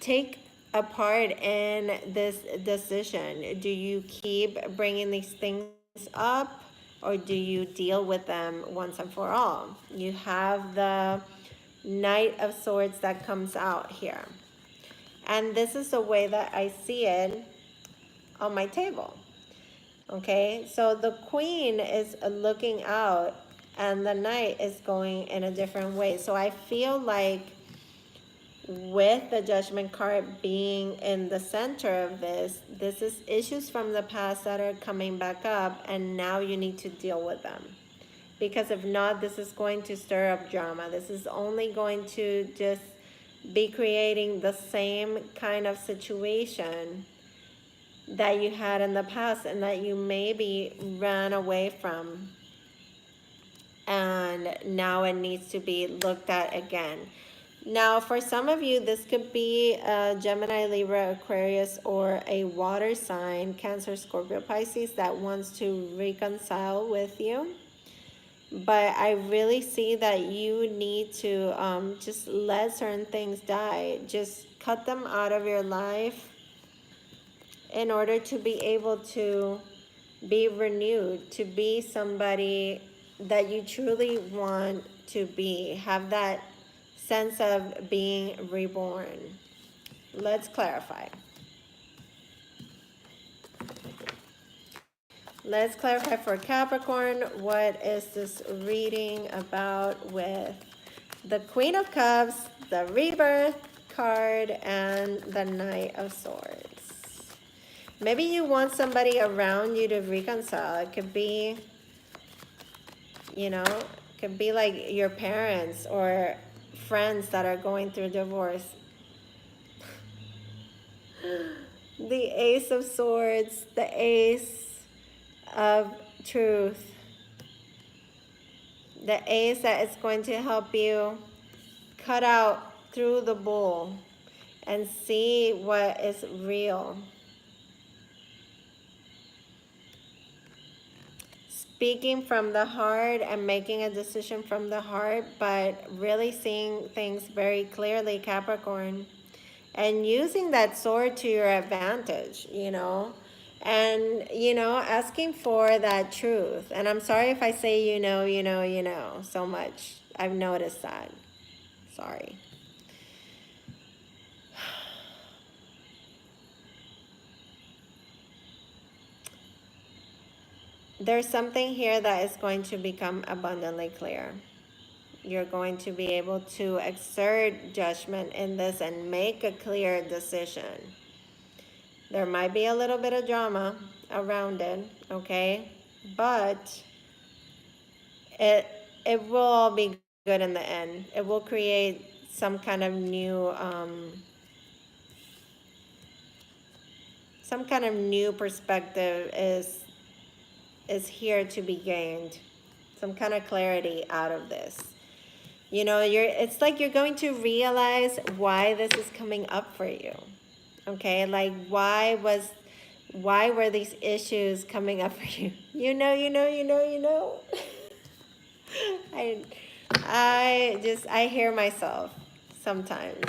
S1: take a part in this decision. Do you keep bringing these things up, or do you deal with them once and for all? You have the Knight of Swords that comes out here. And this is the way that I see it on my table. Okay, so the Queen is looking out and the Knight is going in a different way. So I feel like with the Judgment card being in the center of this is issues from the past that are coming back up, and now you need to deal with them. Because if not, this is going to stir up drama. This is only going to just be creating the same kind of situation that you had in the past and that you maybe ran away from. And now it needs to be looked at again. Now, for some of you, this could be a Gemini, Libra, Aquarius, or a water sign, Cancer, Scorpio, Pisces, that wants to reconcile with you. But I really see that you need to just let certain things die. Just cut them out of your life in order to be able to be renewed, to be somebody that you truly want to be. Have that sense of being reborn. Let's clarify. Let's clarify for Capricorn. What is this reading about with the Queen of Cups, the Rebirth card, and the Knight of Swords? Maybe you want somebody around you to reconcile. It could be, you know, it could be like your parents or friends that are going through divorce. The Ace of Swords, the Ace of Truth, the Ace that is going to help you cut out through the bull and see what is real. Speaking from the heart and making a decision from the heart, but really seeing things very clearly, Capricorn, and using that sword to your advantage, you know, and, you know, asking for that truth. And I'm sorry if I say, you know, so much. I've noticed that. Sorry. There's something here that is going to become abundantly clear. You're going to be able to exert judgment in this and make a clear decision. There might be a little bit of drama around it, okay? But it will all be good in the end. It will create some kind of new perspective is here to be gained. Some kind of clarity out of this. You know, it's like you're going to realize why this is coming up for you. Okay, like why were these issues coming up for you? You know. I hear myself sometimes.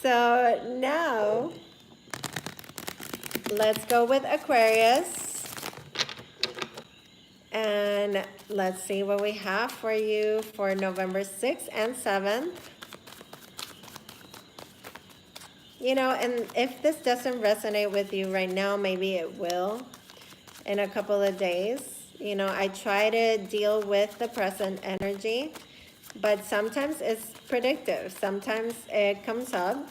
S1: So now let's go with Aquarius. And let's see what we have for you for November 6th and 7th. You know, and if this doesn't resonate with you right now, maybe it will in a couple of days. You know, I try to deal with the present energy, but sometimes it's predictive. Sometimes it comes up.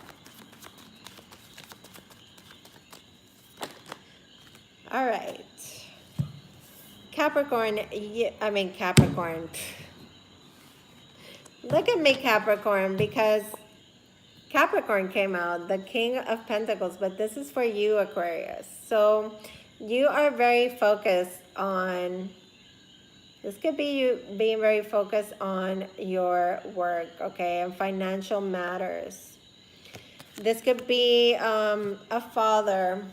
S1: All right. Capricorn, Capricorn. Look at me, Capricorn, because Capricorn came out, the King of Pentacles, but this is for you, Aquarius. So you are very focused on, this could be you being very focused on your work, okay, and financial matters. This could be a father.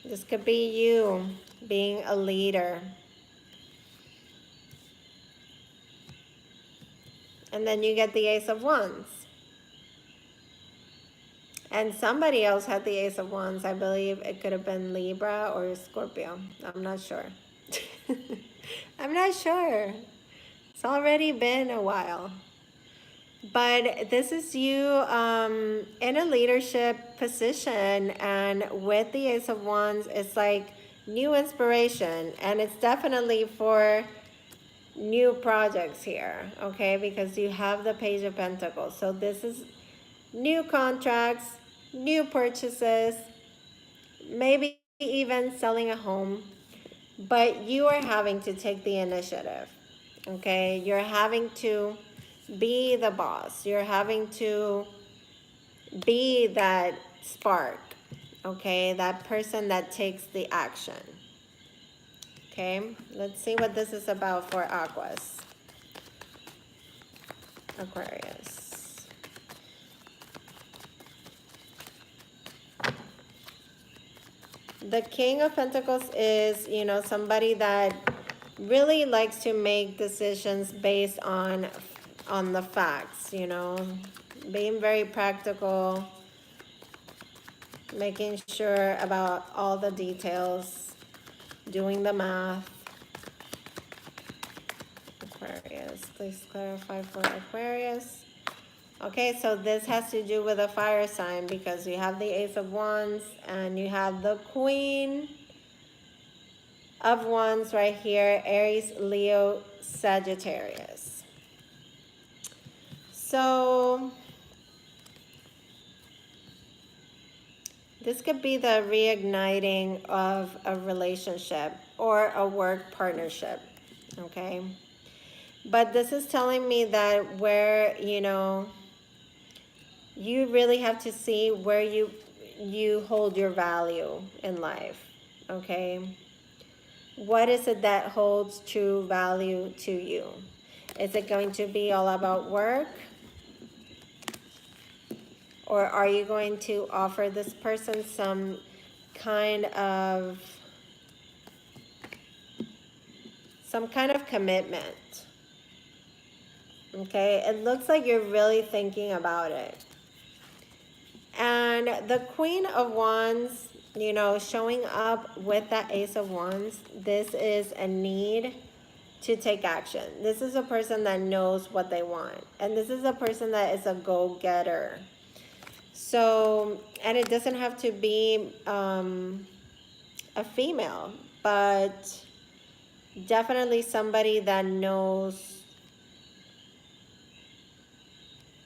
S1: This could be you being a leader. And then you get the Ace of Wands. And somebody else had the Ace of Wands. I believe it could have been Libra or Scorpio. I'm not sure. I'm not sure. It's already been a while. But this is you in a leadership position. And with the Ace of Wands, it's like new inspiration. And it's definitely for new projects here, okay? Because you have the Page of Pentacles. So this is new contracts, new purchases, maybe even selling a home, but you are having to take the initiative, okay? You're having to be the boss. You're having to be that spark, okay? That person that takes the action, okay? Let's see what this is about for Aquarius. The King of Pentacles is, you know, somebody that really likes to make decisions based on the facts, you know, being very practical, making sure about all the details, doing the math. Aquarius, please clarify for Aquarius. Okay, so this has to do with a fire sign because you have the Ace of Wands and you have the Queen of Wands right here, Aries, Leo, Sagittarius. So this could be the reigniting of a relationship or a work partnership, okay? But this is telling me that where, you know, you really have to see where you hold your value in life, okay? What is it that holds true value to you? Is it going to be all about work? Or are you going to offer this person some kind of commitment? Okay, it looks like you're really thinking about it. And the Queen of Wands, you know, showing up with that Ace of Wands, this is a need to take action. This is a person that knows what they want. And this is a person that is a go-getter. So, and it doesn't have to be a female, but definitely somebody that knows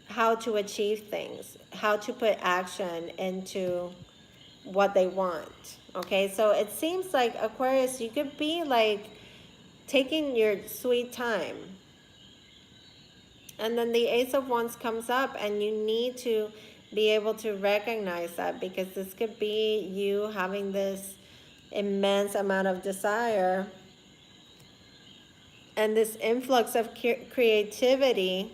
S1: how to achieve things, how to put action into what they want. Okay, so it seems like Aquarius, you could be like taking your sweet time. And then the Ace of Wands comes up and you need to be able to recognize that because this could be you having this immense amount of desire and this influx of creativity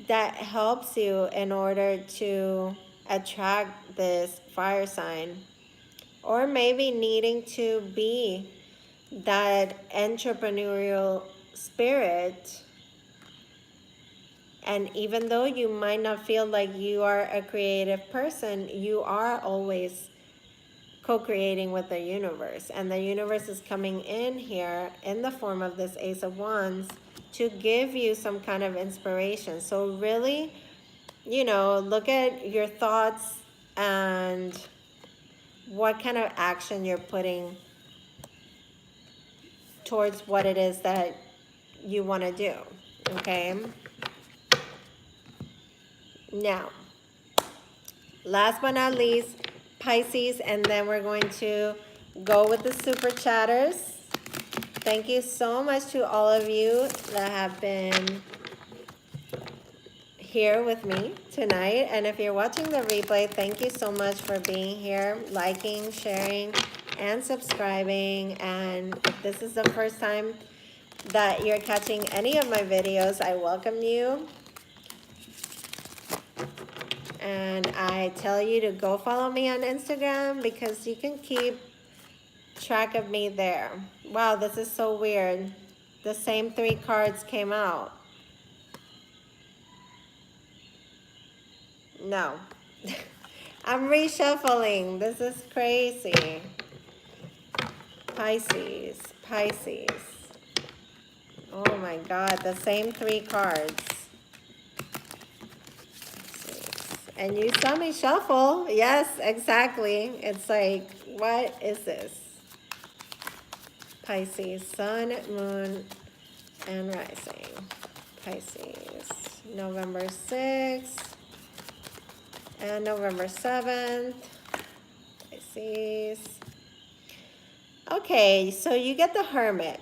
S1: that helps you in order to attract this fire sign, or maybe needing to be that entrepreneurial spirit. And even though you might not feel like you are a creative person, you are always co-creating with the universe. And the universe is coming in here in the form of this Ace of Wands to give you some kind of inspiration. So really, you know, look at your thoughts and what kind of action you're putting towards what it is that you want to do, okay? Now, last but not least, Pisces, and then we're going to go with the super chatters. Thank you so much to all of you that have been here with me tonight. And if you're watching the replay, thank you so much for being here, liking, sharing, and subscribing. And if this is the first time that you're catching any of my videos, I welcome you. And I tell you to go follow me on Instagram because you can keep track of me there. Wow, this is so weird. The same 3 cards came out. No. I'm reshuffling. This is crazy. Pisces. Pisces. Oh my God, the same 3 cards. And you saw me shuffle. Yes, exactly. It's like, what is this? Pisces, Sun, Moon, and Rising. Pisces, November 6th and November 7th. Pisces. Okay, so you get the Hermit.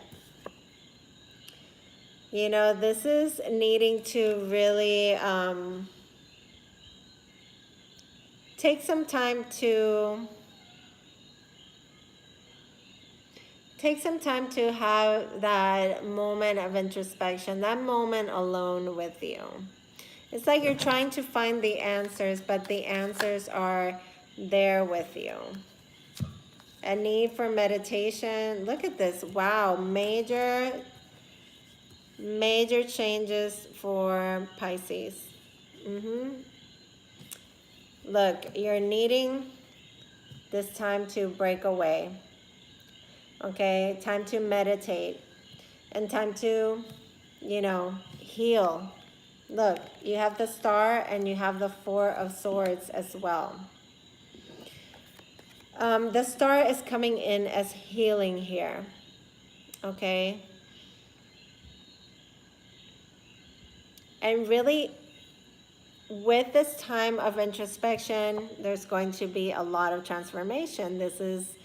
S1: You know, this is needing to really take some time to have that moment of introspection, that moment alone with you. It's like you're trying to find the answers, but the answers are there with you. A need for meditation. Look at this. Wow, major changes for Pisces. Look, you're needing this time to break away. Okay, time to meditate and time to, you know, heal. Look, you have the Star and you have the 4 of Swords as well. The Star is coming in as healing here. Okay. And really, with this time of introspection, there's going to be a lot of transformation. This is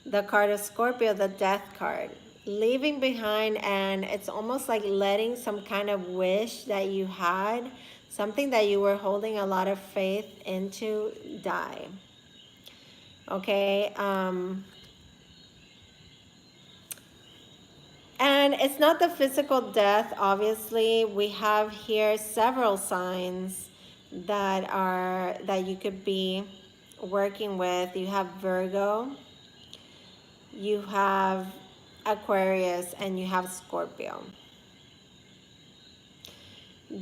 S1: the card of Scorpio, the Death card. Leaving behind, and it's almost like letting some kind of wish that you had, something that you were holding a lot of faith into, die. Okay. And it's not the physical death, obviously. We have here several signs that you could be working with. You have Virgo, you have Aquarius, and you have Scorpio.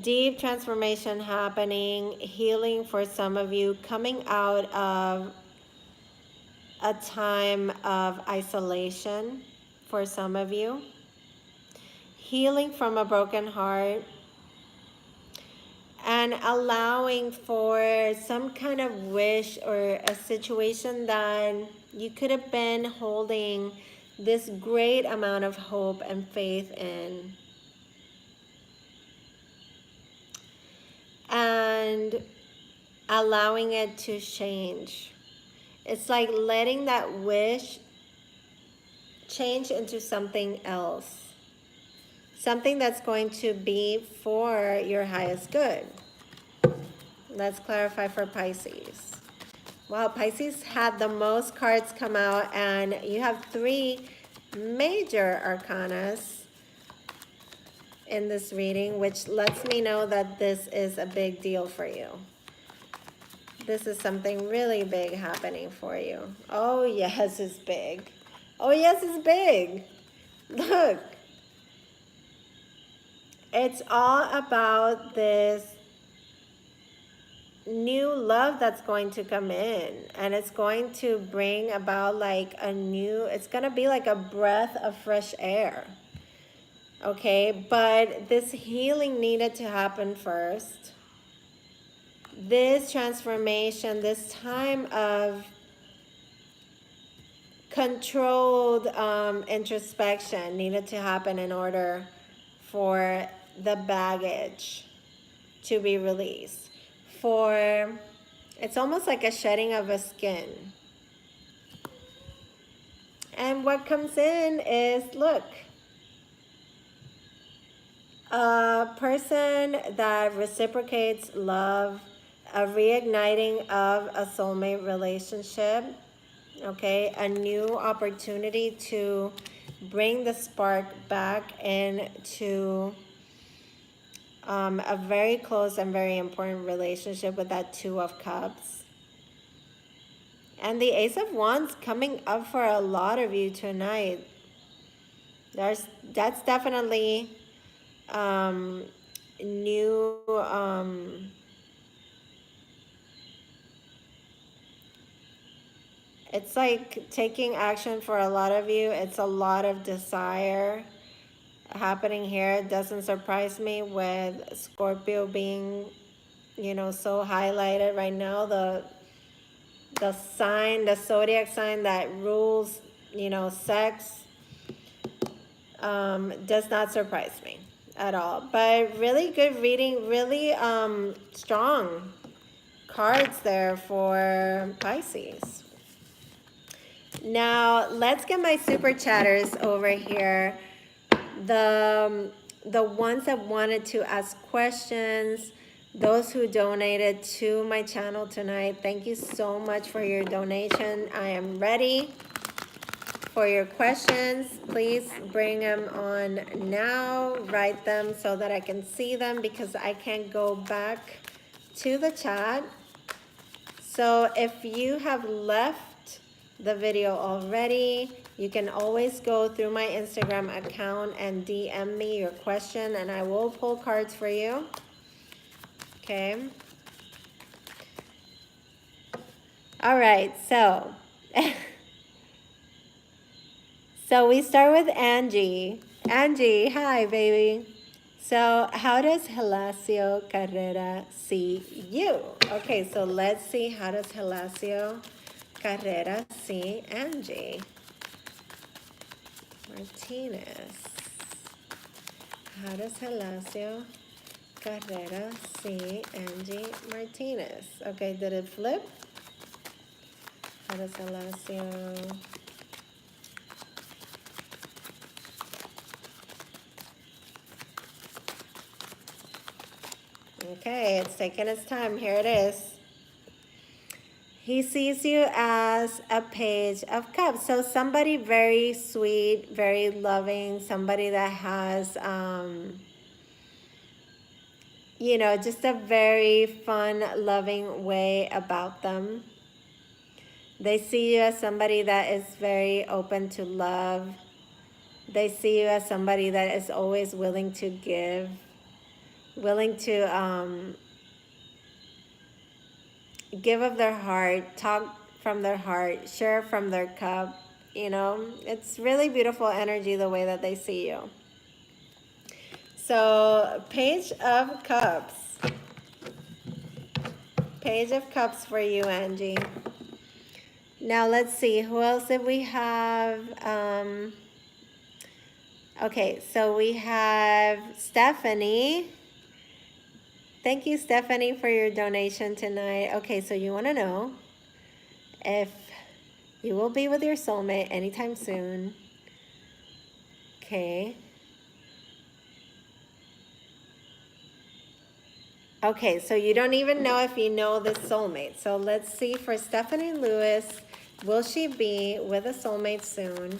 S1: Deep transformation happening, healing for some of you, coming out of a time of isolation for some of you. Healing from a broken heart, and allowing for some kind of wish or a situation that you could have been holding this great amount of hope and faith in. And allowing it to change. It's like letting that wish change into something else. Something that's going to be for your highest good. Let's clarify for Pisces. Wow, Pisces had the most cards come out, and you have 3 major arcanas in this reading, which lets me know that this is a big deal for you. This is something really big happening for you. Oh, yes, it's big. Oh, yes, it's big. Look. It's all about this new love that's going to come in, and it's going to bring about like it's going to be like a breath of fresh air. Okay, but this healing needed to happen first. This transformation, this time of controlled introspection needed to happen in order for the baggage to be released. It's almost like a shedding of a skin. And what comes in is, look, a person that reciprocates love, a reigniting of a soulmate relationship, okay? A new opportunity to bring the spark back into a very close and very important relationship with that Two of Cups. And the Ace of Wands coming up for a lot of you tonight. That's definitely new it's like taking action for a lot of you. It's a lot of desire happening here. It doesn't surprise me with Scorpio being, you know, so highlighted right now. The sign, the zodiac sign that rules, you know, sex, does not surprise me at all. But really good reading, really strong cards there for Pisces. Now let's get my super chatters over here. The ones that wanted to ask questions, those who donated to my channel tonight, thank you so much for your donation. I am ready for your questions. Please bring them on now. Write them so that I can see them, because I can't go back to the chat. So if you have left the video already, you can always go through my Instagram account and DM me your question, and I will pull cards for you. Okay. All right, so so we start with Angie. Angie, hi, baby. So how does Gelacio Carrera see you? Okay, so let's see, how does Gelacio Carrera see Angie Martinez? How does Gelacio Carrera see Angie Martinez? Okay, did it flip? How does Gelacio... Okay, it's taking its time. Here it is. He sees you as a Page of Cups. So somebody very sweet, very loving, somebody that has, you know, just a very fun, loving way about them. They see you as somebody that is very open to love. They see you as somebody that is always willing to give, willing to give of their heart, talk from their heart, share from their cup. You know, it's really beautiful energy the way that they see you. So Page of Cups. Page of Cups for you, Angie. Now let's see, who else did we have? Okay, so we have Stephanie. Thank you, Stephanie, for your donation tonight. Okay, so you want to know if you will be with your soulmate anytime soon. Okay. Okay, so you don't even know if you know this soulmate. So let's see for Stephanie Lewis, will she be with a soulmate soon?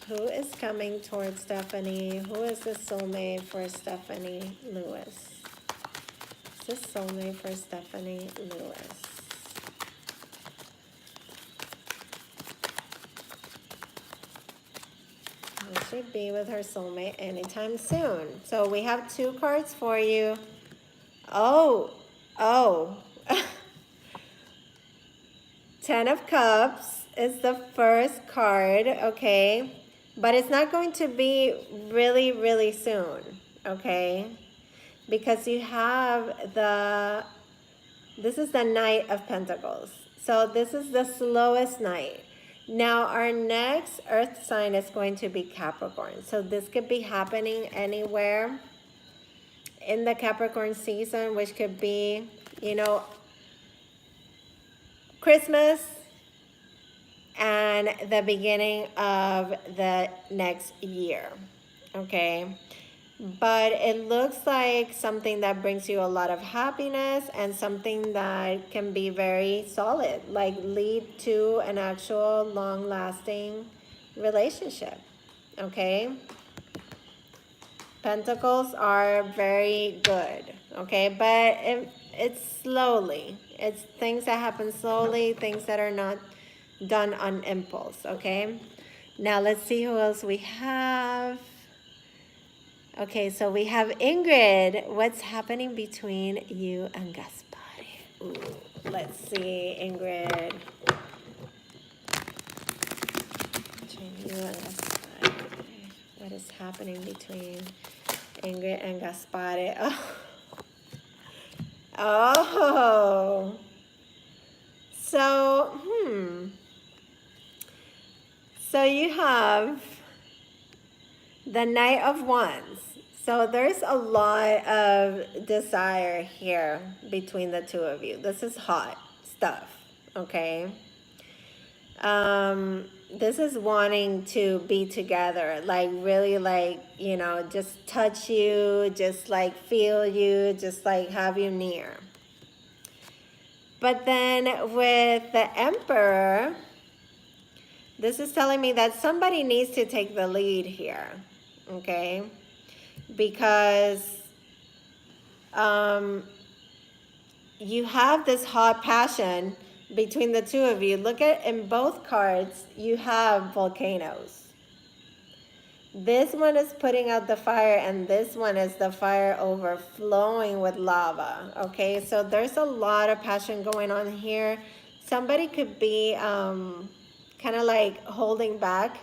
S1: Who is coming towards Stephanie? Who is the soulmate for Stephanie Lewis? Is this soulmate for Stephanie Lewis? Will she be with her soulmate anytime soon? So we have two cards for you. Oh. 10 of Cups is the first card, okay? But it's not going to be really, really soon, okay? Because you have this is the Knight of Pentacles. So this is the slowest night. Now our next earth sign is going to be Capricorn. So this could be happening anywhere in the Capricorn season, which could be, you know, Christmas and the beginning of the next year, okay? But it looks like something that brings you a lot of happiness and something that can be very solid, like lead to an actual long-lasting relationship, okay? Pentacles are very good, okay? But it's slowly. It's things that happen slowly, things that are not done on impulse, okay? Now let's see who else we have. Okay, so we have Ingrid. What's happening between you and Gaspare? Ooh, let's see, Ingrid. Between you and Gaspare. What is happening between Ingrid and Gaspare? Oh. Oh. So, So you have the Knight of Wands. So there's a lot of desire here between the two of you. This is hot stuff, okay? This is wanting to be together, like really like, you know, just touch you, just like feel you, just like have you near. But then with the Emperor, this is telling me that somebody needs to take the lead here, okay? Because you have this hot passion between the two of you. Look at, in both cards, you have volcanoes. This one is putting out the fire, and this one is the fire overflowing with lava, okay? So there's a lot of passion going on here. Somebody could be kind of like holding back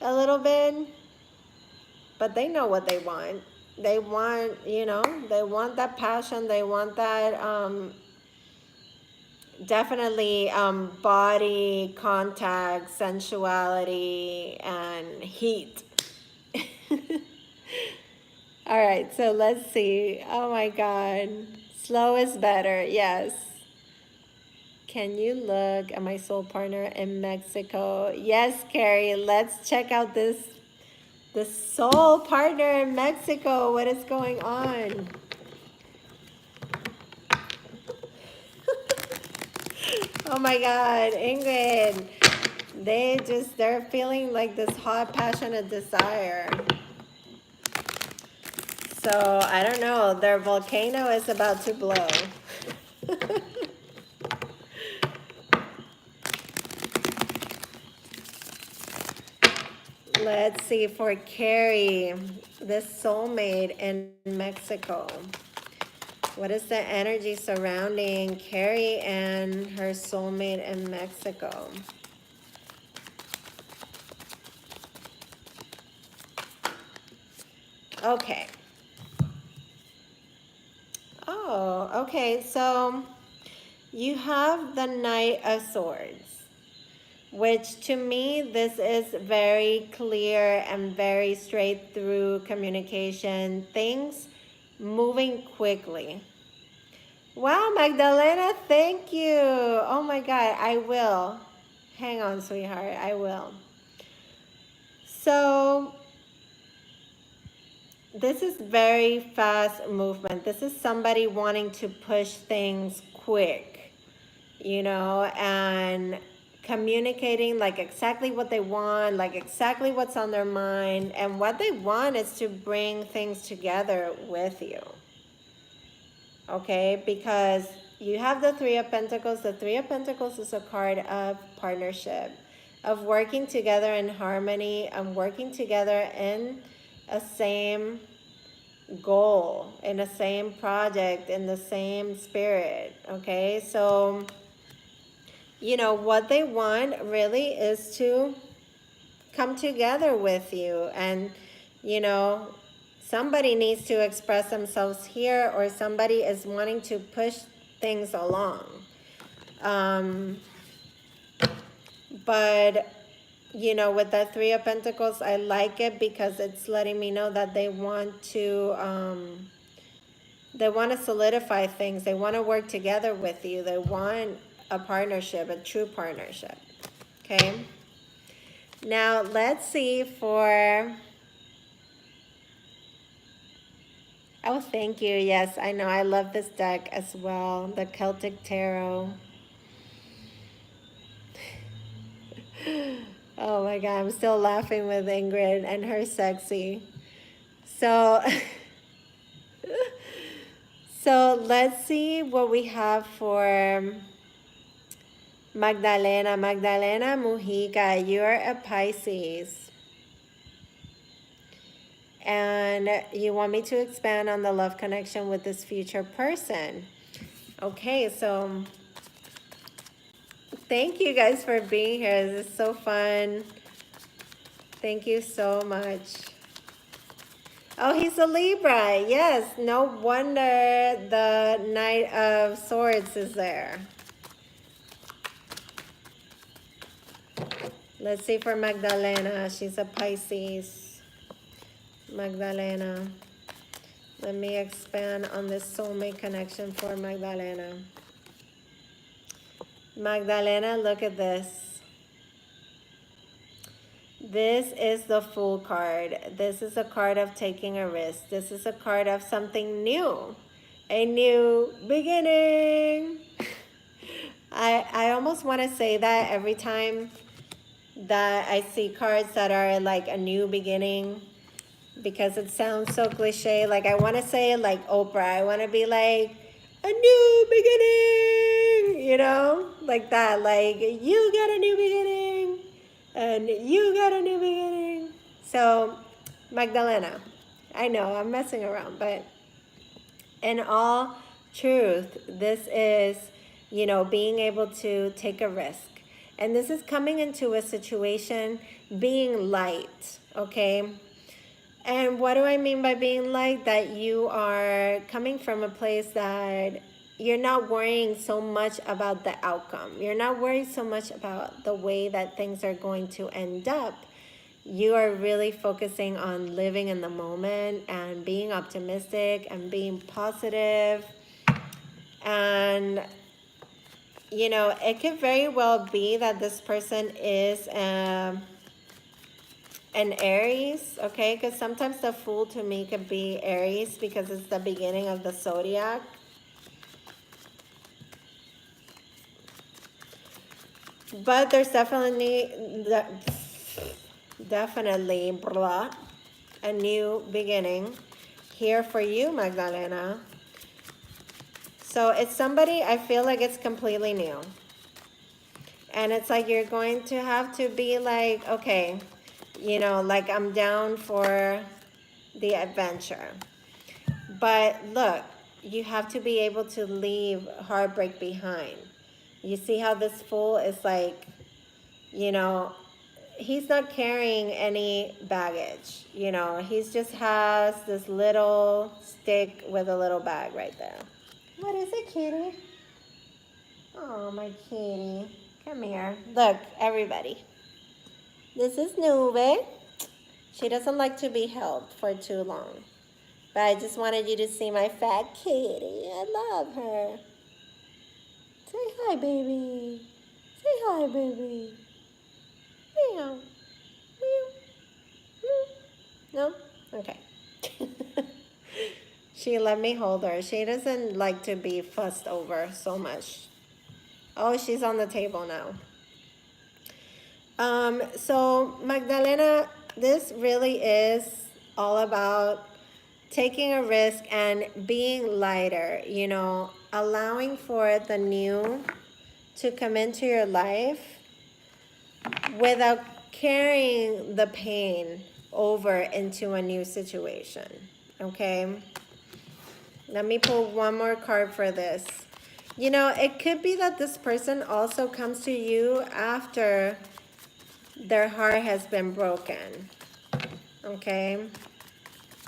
S1: a little bit, but they know what they want. They want, you know, they want that passion. They want that definitely body contact, sensuality, and heat. All right, so let's see. Oh my God. Slow is better. Yes. Can you look at my soul partner in Mexico? Yes, Carrie. Let's check out this soul partner in Mexico. What is going on? Oh my God, Ingrid. They're feeling like this hot, passionate desire. So I don't know, their volcano is about to blow. Let's see for Carrie, this soulmate in Mexico. What is the energy surrounding Carrie and her soulmate in Mexico? Okay. Oh, okay. So you have the Knight of Swords, which to me, this is very clear and very straight through communication. Things moving quickly. Wow, Magdalena, thank you. Oh my God, I will. Hang on, sweetheart, I will. So this is very fast movement. This is somebody wanting to push things quick, you know, and communicating like exactly what they want, like exactly what's on their mind. And what they want is to bring things together with you. Okay, because you have the Three of Pentacles. The Three of Pentacles is a card of partnership, of working together in harmony, and working together in a same goal, in the same project, in the same spirit. Okay, so you know what they want really is to come together with you, and you know, somebody needs to express themselves here, or somebody is wanting to push things along. But you know, with that Three of Pentacles, I like it because it's letting me know that they want to solidify things. They want to work together with you. They want a partnership, a true partnership. Okay. Now let's see for, oh, thank you. Yes, I know. I love this deck as well. The Celtic Tarot. Oh my God, I'm still laughing with Ingrid and her sexy. So, so let's see what we have for Magdalena. Magdalena Mujica, you're a Pisces. And you want me to expand on the love connection with this future person. Okay, so thank you guys for being here. This is so fun. Thank you so much. Oh, he's a Libra. Yes, no wonder the Knight of Swords is there. Let's see for Magdalena. She's a Pisces. Magdalena. Let me expand on this soulmate connection for Magdalena. Magdalena, look at this. This is the Fool card. This is a card of taking a risk. This is a card of something new. A new beginning. I almost want to say that every time that I see cards that are like a new beginning, because it sounds so cliche. Like I want to say it like Oprah. I want to be like, a new beginning, you know, like that. Like, you got a new beginning and you got a new beginning. So Magdalena, I know I'm messing around, but in all truth, this is, you know, being able to take a risk. And this is coming into a situation being light, okay? And what do I mean by being light? That you are coming from a place that you're not worrying so much about the outcome. You're not worried so much about the way that things are going to end up. You are really focusing on living in the moment and being optimistic and being positive. And, you know, it could very well be that this person is an Aries, okay? Because sometimes the Fool to me could be Aries because it's the beginning of the zodiac. But there's definitely a new beginning here for you, Magdalena. So it's somebody, I feel like it's completely new. And it's like you're going to have to be like, okay, you know, like I'm down for the adventure. But look, you have to be able to leave heartbreak behind. You see how this Fool is like, you know, he's not carrying any baggage. You know, he's just has this little stick with a little bag right there. What is it, kitty? Oh, my kitty. Come here. Look, everybody. This is Nube. She doesn't like to be held for too long. But I just wanted you to see my fat kitty. I love her. Say hi, baby. Say hi, baby. Meow. Meow. No? Okay. She let me hold her. She doesn't like to be fussed over so much. Oh, she's on the table now. So Magdalena, this really is all about taking a risk and being lighter, you know, allowing for the new to come into your life without carrying the pain over into a new situation, okay? Let me pull one more card for this. You know, it could be that this person also comes to you after their heart has been broken, okay?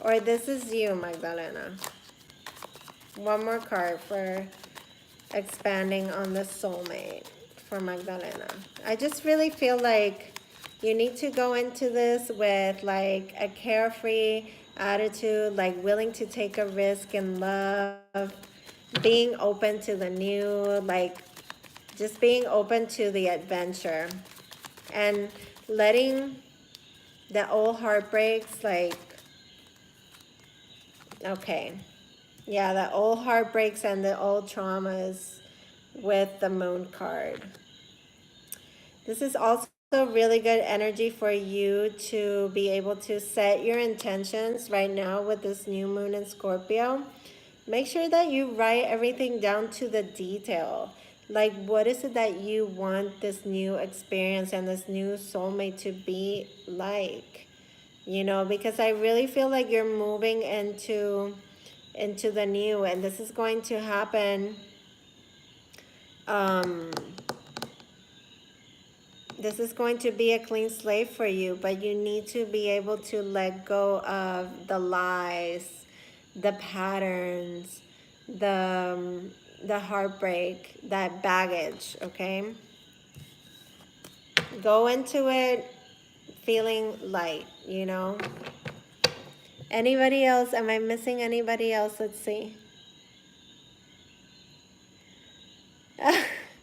S1: Or this is you, Magdalena. One more card for expanding on the soulmate for Magdalena. I just really feel like you need to go into this with like a carefree attitude, like willing to take a risk in love, being open to the new, like Just being open to the adventure and letting the old heartbreaks, like, okay. Yeah, the old heartbreaks and the old traumas with the moon card. This is also really good energy for you to be able to set your intentions right now with this new moon in Scorpio. Make sure that you write everything down to the detail. Like, what is it that you want this new experience and this new soulmate to be like? You know, because I really feel like you're moving into the new, and this is going to happen. This is going to be a clean slate for you, but you need to be able to let go of the lies, the patterns, the heartbreak, that baggage, okay? Go into it feeling light, you know? Anybody else? Am I missing anybody else? Let's see.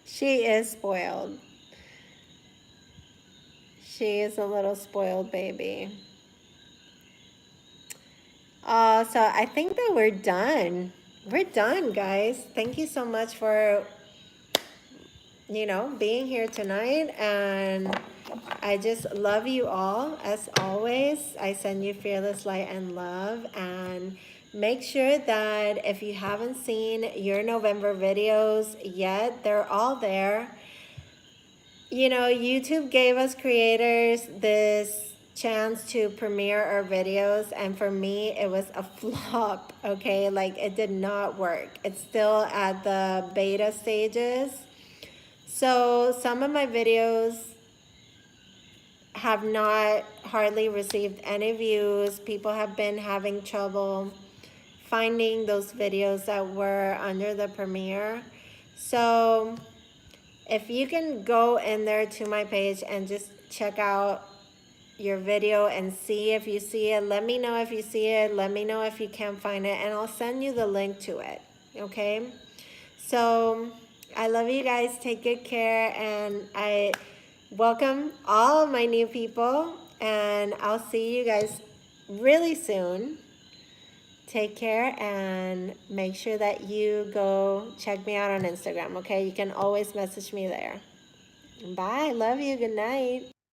S1: She is spoiled. She is a little spoiled baby. So I think that we're done. We're done, guys. Thank you so much for, you know, being here tonight. And I just love you all. As always, I send you fearless light and love. And make sure that if you haven't seen your November videos yet, they're all there. You know, YouTube gave us creators this chance to premiere our videos, and for me it was a flop. Okay, like, it did not work. It's still at the beta stages, so some of my videos have not hardly received any views. People have been having trouble finding those videos that were under the premiere. So if you can go in there to my page and just check out your video and see if you see it. Let me know if you see it. Let me know if you can't find it, and I'll send you the link to it, okay? So I love you guys. Take good care, and I welcome all of my new people, and I'll see you guys really soon. Take care, and make sure that you go check me out on Instagram, okay? You can always message me there. Bye. Love you. Good night.